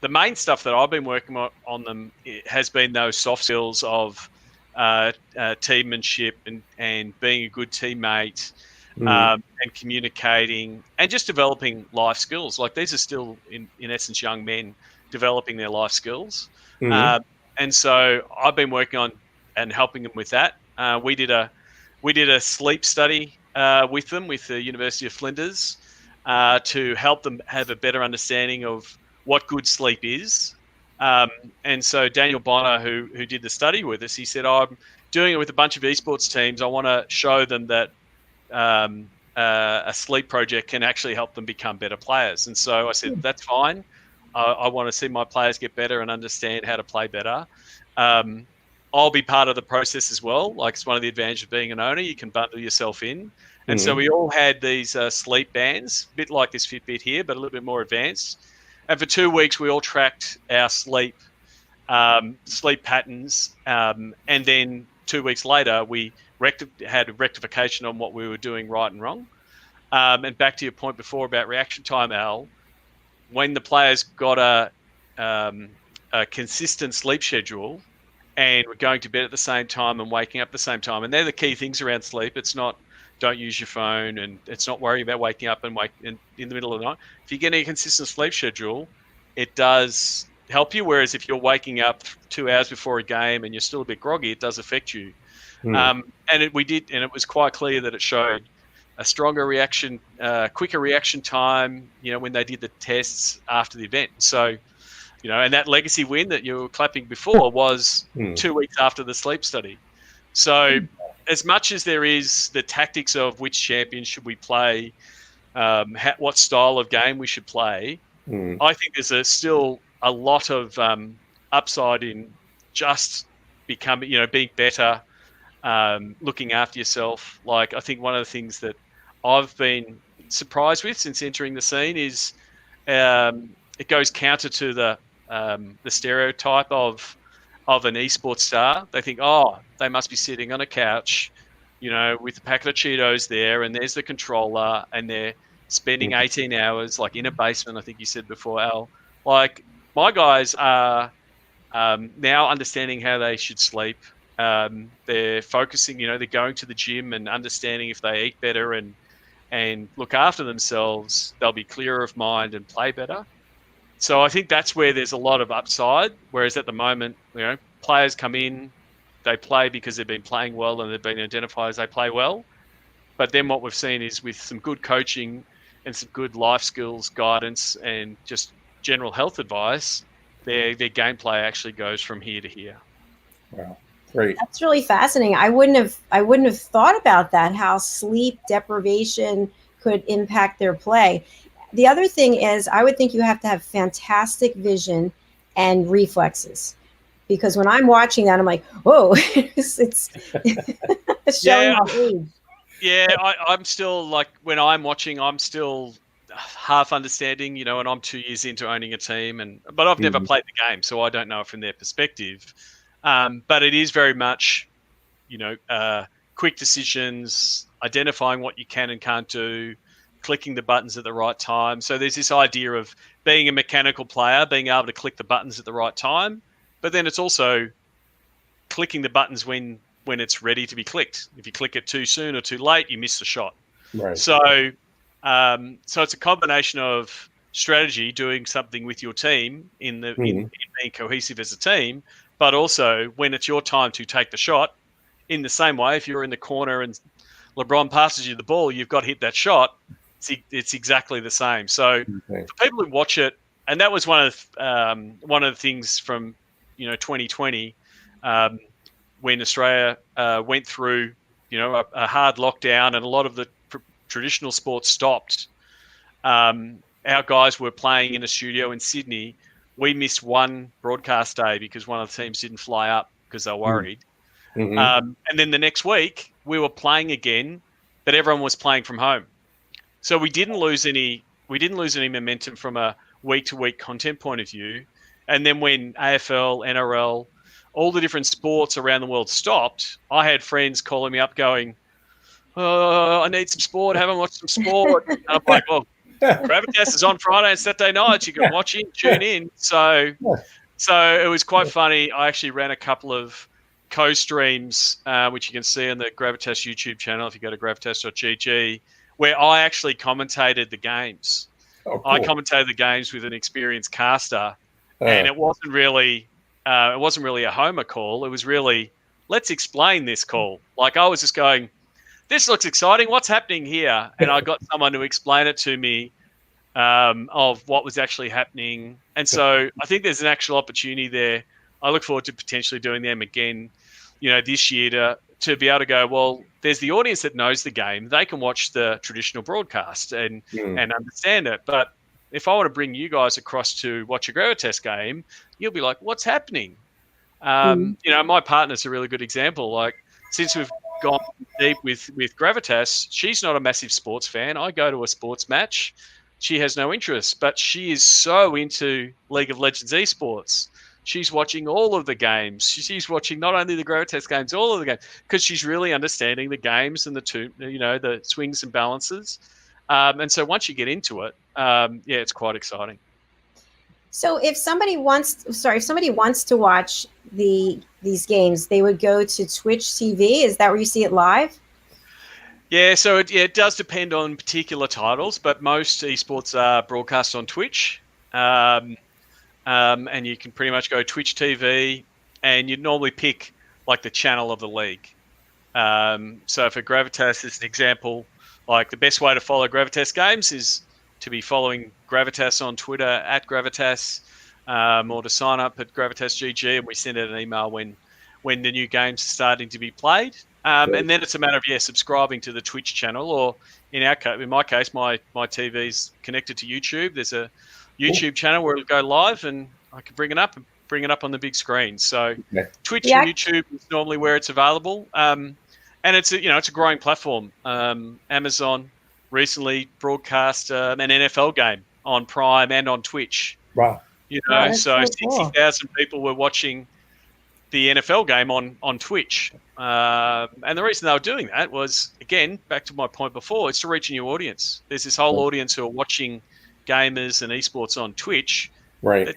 the main stuff that I've been working on them has been those soft skills of teammanship and being a good teammate, and communicating, and just developing life skills. Like these are still, in essence, young men developing their life skills. And so I've been working on and helping them with that. We did a sleep study with them with the University of Flinders to help them have a better understanding of what good sleep is. And so Daniel Bonner, who did the study with us, he said, I'm doing it with a bunch of esports teams. I want to show them that a sleep project can actually help them become better players. And so I said, that's fine. I want to see my players get better and understand how to play better. I'll be part of the process as well. Like it's one of the advantages of being an owner. You can bundle yourself in. And so we all had these sleep bands, a bit like this Fitbit here, but a little bit more advanced. And for 2 weeks, we all tracked our sleep patterns. And then 2 weeks later, we had a rectification on what we were doing right and wrong. And back to your point before about reaction time, Al, when the players got a consistent sleep schedule and we're going to bed at the same time and waking up at the same time, and they're the key things around sleep. It's not don't use your phone, and it's not worrying about waking up in the middle of the night. If you're getting a consistent sleep schedule, it does help you. Whereas if you're waking up 2 hours before a game and you're still a bit groggy, it does affect you. And it was quite clear that it showed a stronger reaction, quicker reaction time, when they did the tests after the event. So, and that legacy win that you were clapping before was 2 weeks after the sleep study. So as much as there is the tactics of which champion should we play, what style of game we should play, I think there's still a lot of upside in just becoming, being better, looking after yourself. Like I think one of the things that I've been surprised with since entering the scene is it goes counter to the stereotype of an esports star. They think, they must be sitting on a couch, with a packet of Cheetos there, and there's the controller, and they're spending 18 hours like in a basement. I think you said before, Al. Like my guys are now understanding how they should sleep. They're focusing, they're going to the gym and understanding if they eat better and look after themselves, they'll be clearer of mind and play better. So I think that's where there's a lot of upside. Whereas at the moment, players come in, they play because they've been playing well and they've been identified as they play well. But then what we've seen is with some good coaching and some good life skills, guidance, and just general health advice, their gameplay actually goes from here to here. Wow. Great. That's really fascinating. I wouldn't have thought about that, how sleep deprivation could impact their play. The other thing is, I would think you have to have fantastic vision and reflexes, because when I'm watching that, I'm like, whoa, it's showing my age. Yeah, I'm still like, when I'm watching, I'm still half understanding, and I'm 2 years into owning a team, but I've never played the game, so I don't know it from their perspective. But it is very much, quick decisions, identifying what you can and can't do, clicking the buttons at the right time. So there's this idea of being a mechanical player, being able to click the buttons at the right time, but then it's also clicking the buttons when it's ready to be clicked. If you click it too soon or too late, you miss the shot. Right. So it's a combination of strategy, doing something with your team in being cohesive as a team, but also when it's your time to take the shot, in the same way, if you're in the corner and LeBron passes you the ball, you've got to hit that shot. It's exactly the same. So for people who watch it, and that was one of the things from 2020 when Australia went through a hard lockdown and a lot of the traditional sports stopped. Our guys were playing in a studio in Sydney. We missed one broadcast day because one of the teams didn't fly up because they were worried. And then the next week we were playing again, but everyone was playing from home. So we didn't lose any momentum from a week-to-week content point of view. And then when AFL, NRL, all the different sports around the world stopped, I had friends calling me up going, "Oh, I need some sport. I haven't watched some sport." And I'm like, "Well, Gravitas is on Friday and Saturday nights. You can watch in, tune in." So it was quite funny. I actually ran a couple of co-streams, which you can see on the Gravitas YouTube channel if you go to gravitas.gg, where I actually commentated the games. Oh, cool. I commentated the games with an experienced caster, and it wasn't really a homer call. It was really, let's explain this call. Like I was just going, "This looks exciting. What's happening here?" And I got someone to explain it to me of what was actually happening. And so I think there's an actual opportunity there. I look forward to potentially doing them again, this year to be able to go, well, there's the audience that knows the game. They can watch the traditional broadcast and understand it. But if I want to bring you guys across to watch a Gravitas game, you'll be like, what's happening? My partner's a really good example. Like, since we've gone deep with Gravitas, she's not a massive sports fan. I go to a sports match. She has no interest, but she is so into League of Legends esports. She's watching all of the games. She's watching not only the Gravitas games, all of the games, because she's really understanding the games and the swings and balances. And so once you get into it, it's quite exciting. So if somebody wants to watch these games, they would go to Twitch TV. Is that where you see it live? Yeah, so it does depend on particular titles, but most esports are broadcast on Twitch. And you can pretty much go Twitch TV, and you'd normally pick like the channel of the league. So for Gravitas, as an example, like the best way to follow Gravitas games is to be following Gravitas on Twitter at Gravitas, or to sign up at Gravitas GG, and we send out an email when the new games are starting to be played. And then it's a matter of subscribing to the Twitch channel, or in my case, my TV's connected to YouTube. There's a YouTube channel where it'll go live, and I can bring it up on the big screen. So Twitch and YouTube is normally where it's available. And it's a growing platform. Amazon recently broadcast an NFL game on Prime and on Twitch. Wow. So 60,000 people were watching the NFL game on Twitch. And the reason they were doing that was, again, back to my point before, it's to reach a new audience. There's this whole audience who are watching gamers and esports on Twitch. Right. They're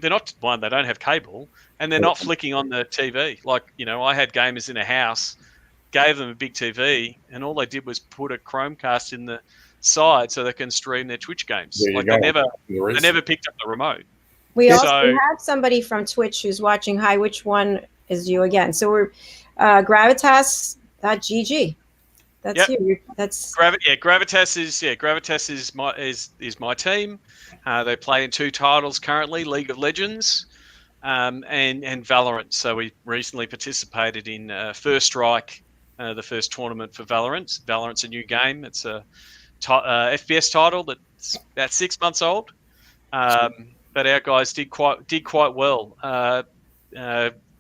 not one, they don't have cable, and they're not flicking on the TV. Like, I had gamers in a house, gave them a big TV, and all they did was put a Chromecast in the side so they can stream their Twitch games. They never picked up the remote. We also have somebody from Twitch who's watching. Hi, which one is you again? So we're Gravitas.gg. That's you. That's Gravitas is my team. They play in 2 titles currently: League of Legends and Valorant. So we recently participated in First Strike, the first tournament for Valorant. Valorant's a new game. It's a FPS title that's about 6 months old. But our guys did quite well,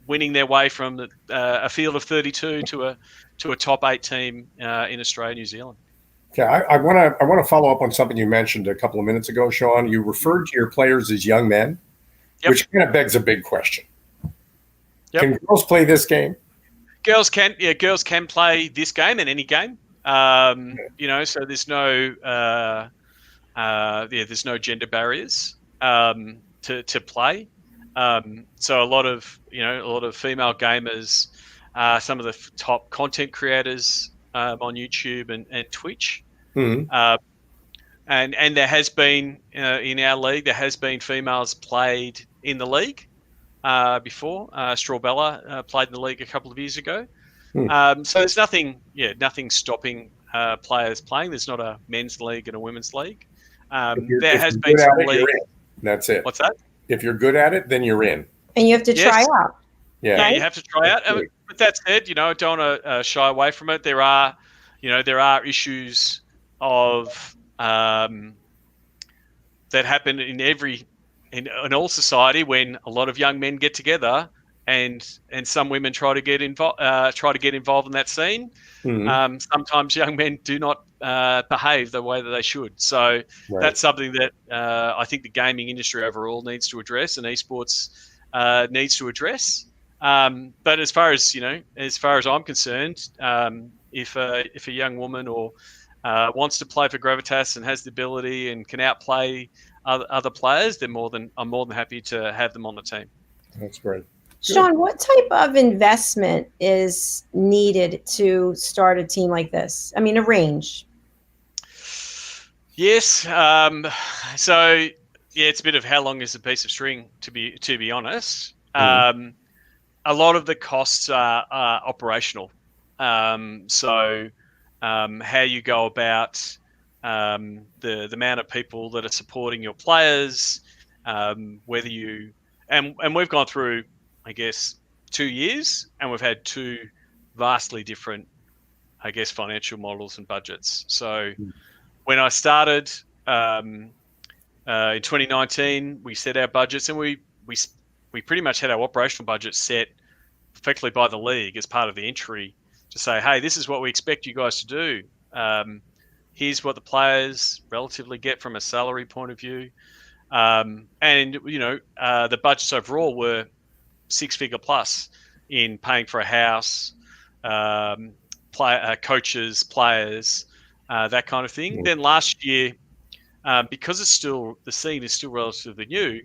winning their way from a field of 32 to a top 8 team in Australia, New Zealand. Okay, I want to follow up on something you mentioned a couple of minutes ago, Sean. You referred to your players as young men, which kind of begs a big question. Can girls play this game? Girls can play this game and any game. So there's no gender barriers to play. So a lot of female gamers, some of the top content creators on YouTube and Twitch. And there has been in our league, there has been females played in the league before. Strawbella played in the league a couple of years ago. So there's nothing stopping players playing. There's not a men's league and a women's league. There has been some league. That's it. What's that? If you're good at it, then you're in. And you have to try out. Yeah, right? You have to try out. But that said, I don't want to shy away from it. There are issues of that happen in all society when a lot of young men get together and some women try to get involved in that scene. Sometimes young men do not behave the way that they should. So that's something that I think the gaming industry overall needs to address, and esports needs to address. But as far as I'm concerned, if a young woman or wants to play for Gravitas and has the ability and can outplay other players, I'm more than happy to have them on the team. That's great. Sean, what type of investment is needed to start a team like this? I mean, a range. Yes. So it's a bit of how long is a piece of string, to be honest. A lot of the costs are operational. So how you go about the amount of people that are supporting your players, whether you and we've gone through, I guess, 2 years, and we've had two vastly different, I guess, financial models and budgets. So when I started in 2019, we set our budgets, and we pretty much had our operational budget set effectively by the league as part of the entry to say, hey, this is what we expect you guys to do. Here's what the players relatively get from a salary point of view. And, the budgets overall were six-figure plus in paying for a house, coaches, players, that kind of thing. Then last year, because the scene is still relatively new,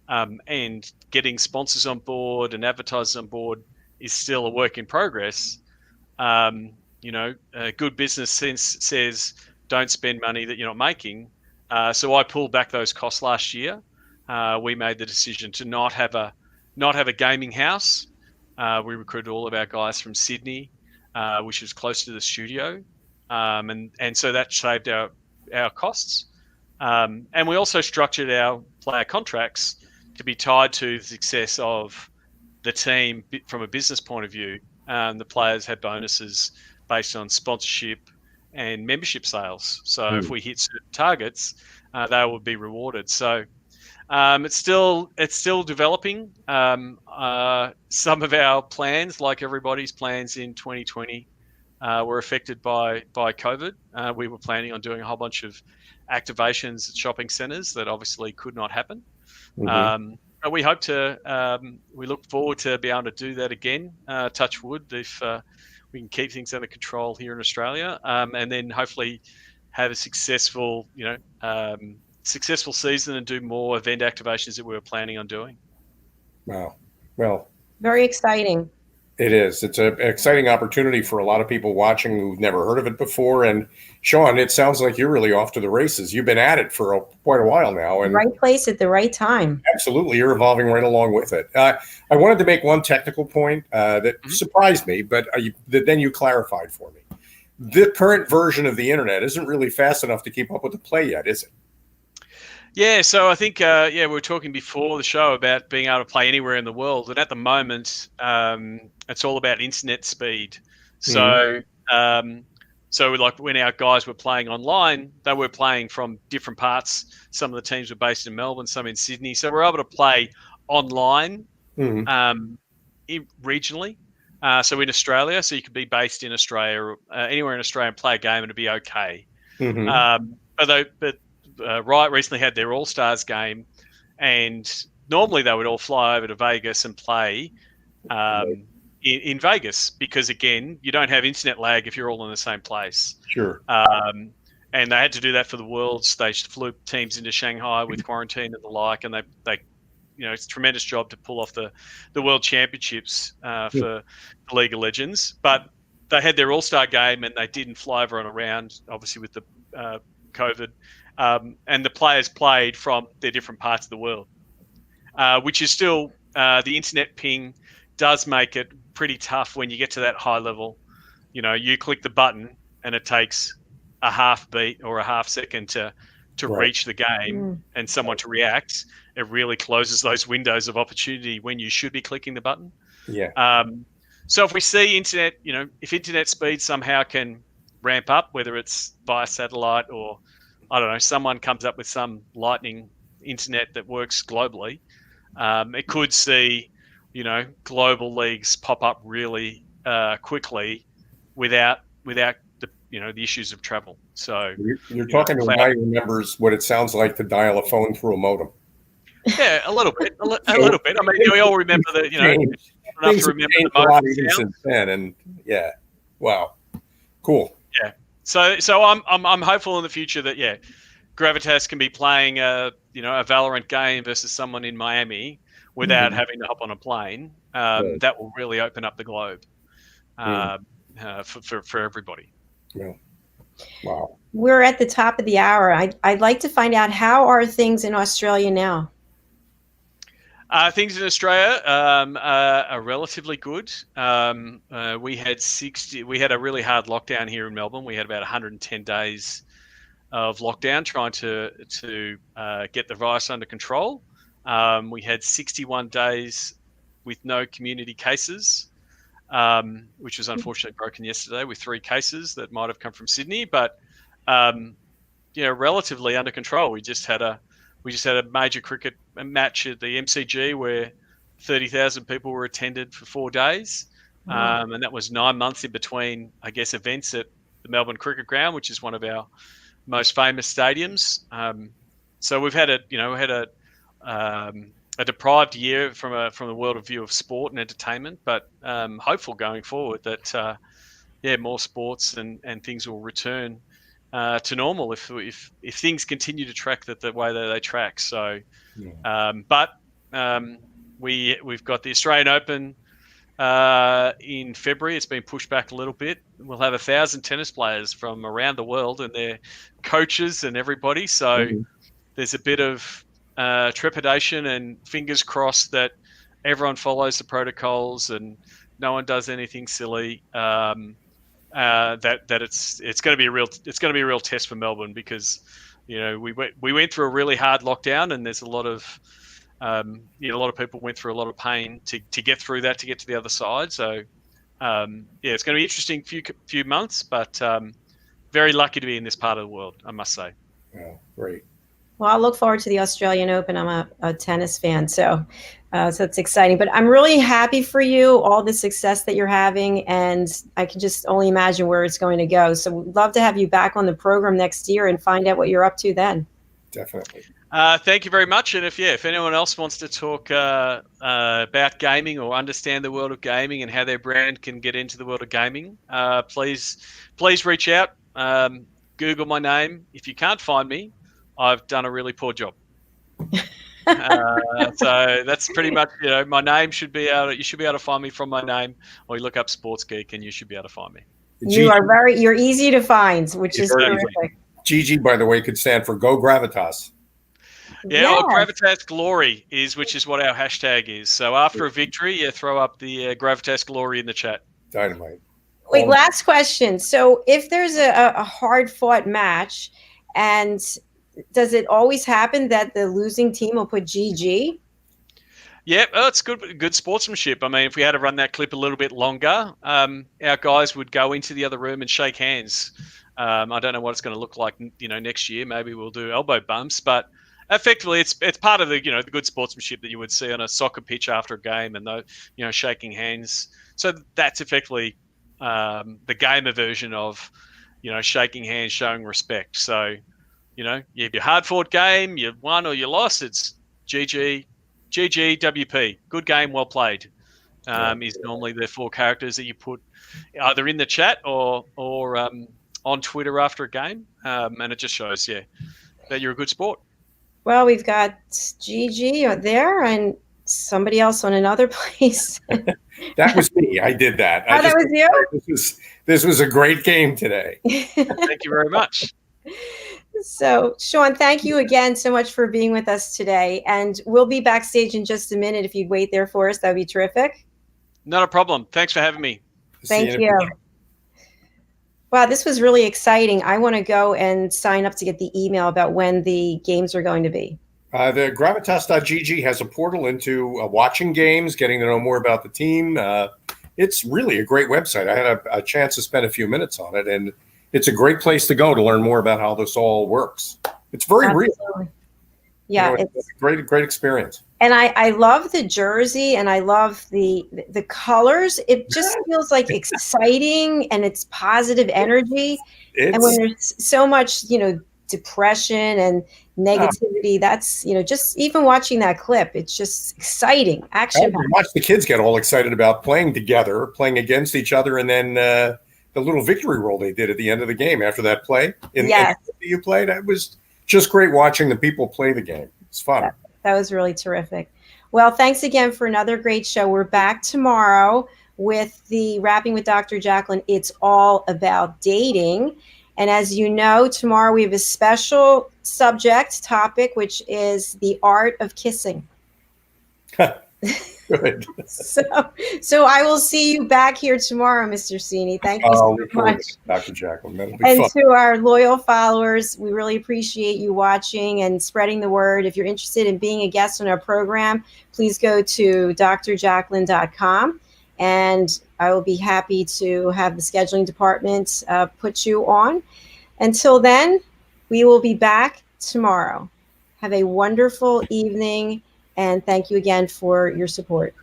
and getting sponsors on board and advertisers on board is still a work in progress. Good business sense says don't spend money that you're not making. So I pulled back those costs last year. We made the decision to not have a gaming house. We recruited all of our guys from Sydney, which was close to the studio, and so that saved our costs. And we also structured our player contracts to be tied to the success of the team from a business point of view. The players had bonuses based on sponsorship and membership sales. So if we hit certain targets, they would be rewarded. So it's still developing. Some of our plans, like everybody's plans in 2020, were affected by COVID. We were planning on doing a whole bunch of activations at shopping centres that obviously could not happen. But we hope we look forward to be able to do that again, touch wood, if we can keep things under control here in Australia, and then hopefully have a successful season and do more event activations that we were planning on doing. Wow. Well, very exciting. It is. It's an exciting opportunity for a lot of people watching who've never heard of it before. And Sean, it sounds like you're really off to the races. You've been at it for quite a while now. And right place at the right time. Absolutely. You're evolving right along with it. I wanted to make one technical point that surprised me, but then you clarified for me. The current version of the internet isn't really fast enough to keep up with the play yet, is it? Yeah, so I think, we were talking before the show about being able to play anywhere in the world. And at the moment, it's all about internet speed. So, like when our guys were playing online, they were playing from different parts. Some of the teams were based in Melbourne, some in Sydney. So we're able to play online regionally. So in Australia, so you could be based in Australia or anywhere in Australia and play a game and it'd be okay. But Riot recently had their All-Stars game, and normally they would all fly over to Vegas and play in Vegas because, again, you don't have internet lag if you're all in the same place. Sure. And they had to do that for the Worlds. They flew teams into Shanghai with quarantine and the like, and they it's a tremendous job to pull off the World Championships for League of Legends. But they had their All-Star game, and they didn't fly everyone around, obviously with the COVID. And the players played from their different parts of the world, which is still the internet ping does make it pretty tough when you get to that high level. You know, you click the button and it takes a half beat or a half second to reach the game and someone to react. It really closes those windows of opportunity when you should be clicking the button. Yeah. So if we see internet, you know, if internet speed somehow can ramp up, whether it's via satellite or, I don't know, someone comes up with some lightning internet that works globally, it could see, you know, global leagues pop up really quickly without the, you know, the issues of travel. So you're talking to a guy who remembers what it sounds like to dial a phone through a modem. Yeah, a little bit. A little bit. I mean, we all remember that, you know, enough to remember the modem since then. And yeah, wow, cool. Yeah. So I'm hopeful in the future that Gravitas can be playing a Valorant game versus someone in Miami without having to hop on a plane. That will really open up the globe for everybody. Yeah. Wow. We're at the top of the hour. I'd like to find out, how are things in Australia now? Things in Australia are relatively good. We had a really hard lockdown here in Melbourne. We had about 110 days of lockdown trying to get the virus under control. We had 61 days with no community cases, which was unfortunately broken yesterday with 3 cases that might have come from Sydney, but relatively under control. We just had a major cricket match at the MCG where 30,000 people were attended for 4 days, and that was 9 months in between, I guess, events at the Melbourne Cricket Ground, which is one of our most famous stadiums. So we've had a deprived year from the world of view of sport and entertainment, but hopeful going forward that more sports and things will return to normal if things continue to track the way that they track. So, we've got the Australian Open in February. It's been pushed back a little bit. We'll have 1,000 tennis players from around the world and their coaches and everybody. So there's a bit of trepidation and fingers crossed that everyone follows the protocols and no one does anything silly. That it's going to be a real test for Melbourne, because we went through a really hard lockdown, and there's a lot of people went through a lot of pain to get through that, to get to the other side. So it's going to be interesting few months, but very lucky to be in this part of the world, I must say. Yeah, great. Well, I look forward to the Australian Open. I'm a tennis fan, so it's exciting. But I'm really happy for you, all the success that you're having, and I can just only imagine where it's going to go. So we'd love to have you back on the program next year and find out what you're up to then. Definitely. Thank you very much. And if anyone else wants to talk about gaming or understand the world of gaming and how their brand can get into the world of gaming, please reach out. Google my name. If you can't find me, I've done a really poor job. So that's pretty much, my name should be you should be able to find me from my name, or you look up Sports Geek and you should be able to find me. You're easy to find, which is terrific. GG, by the way, could stand for Go Gravitas. Yeah, or Gravitas Glory which is what our hashtag is. So after a victory, throw up the Gravitas Glory in the chat. Dynamite. Wait, last question. So if there's a hard-fought match, and does it always happen that the losing team will put GG? Yeah, it's good sportsmanship. I mean, if we had to run that clip a little bit longer, our guys would go into the other room and shake hands. I don't know what it's going to look like, next year. Maybe we'll do elbow bumps, but effectively, it's part of the the good sportsmanship that you would see on a soccer pitch after a game, and shaking hands. So that's effectively the gamer version of shaking hands, showing respect. So you have your hard fought game, you won or you lost. It's GG, WP. Good game, well played. Is normally the 4 characters that you put either in the chat or on Twitter after a game, and it just shows that you're a good sport. Well, we've got GG there and somebody else on another place. That was me. I did that. Oh, that was you? This was a great game today. Thank you very much. So, Sean, thank you again so much for being with us today. And we'll be backstage in just a minute. If you'd wait there for us, that would be terrific. Not a problem. Thanks for having me. Thank you. Wow, this was really exciting. I want to go and sign up to get the email about when the games are going to be. The Gravitas.gg has a portal into watching games, getting to know more about the team. It's really a great website. I had a chance to spend a few minutes on it, and it's a great place to go to learn more about how this all works. It's very real. Yeah, it's a great experience. And I love the jersey, and I love the colors. It just feels like exciting, and it's positive energy. And when there's so much, depression and negativity, that's, just even watching that clip, it's just exciting. Action. Watch the kids get all excited about playing together, playing against each other, and then the little victory roll they did at the end of the game after that play. Yes. You played. It was just great watching the people play the game. It's fun. That was really terrific. Well, thanks again for another great show. We're back tomorrow with the Rapping with Dr. Jacalyn. It's all about dating. And as you know, tomorrow we have a special topic, which is the art of kissing. Good. So I will see you back here tomorrow, Mr. Cini. Thank you so much. Dr. Jacalyn. That'll be and fun. to our loyal followers, we really appreciate you watching and spreading the word. If you're interested in being a guest on our program, please go to drjacalyn.com, and I will be happy to have the scheduling department put you on. Until then, we will be back tomorrow. Have a wonderful evening, and thank you again for your support.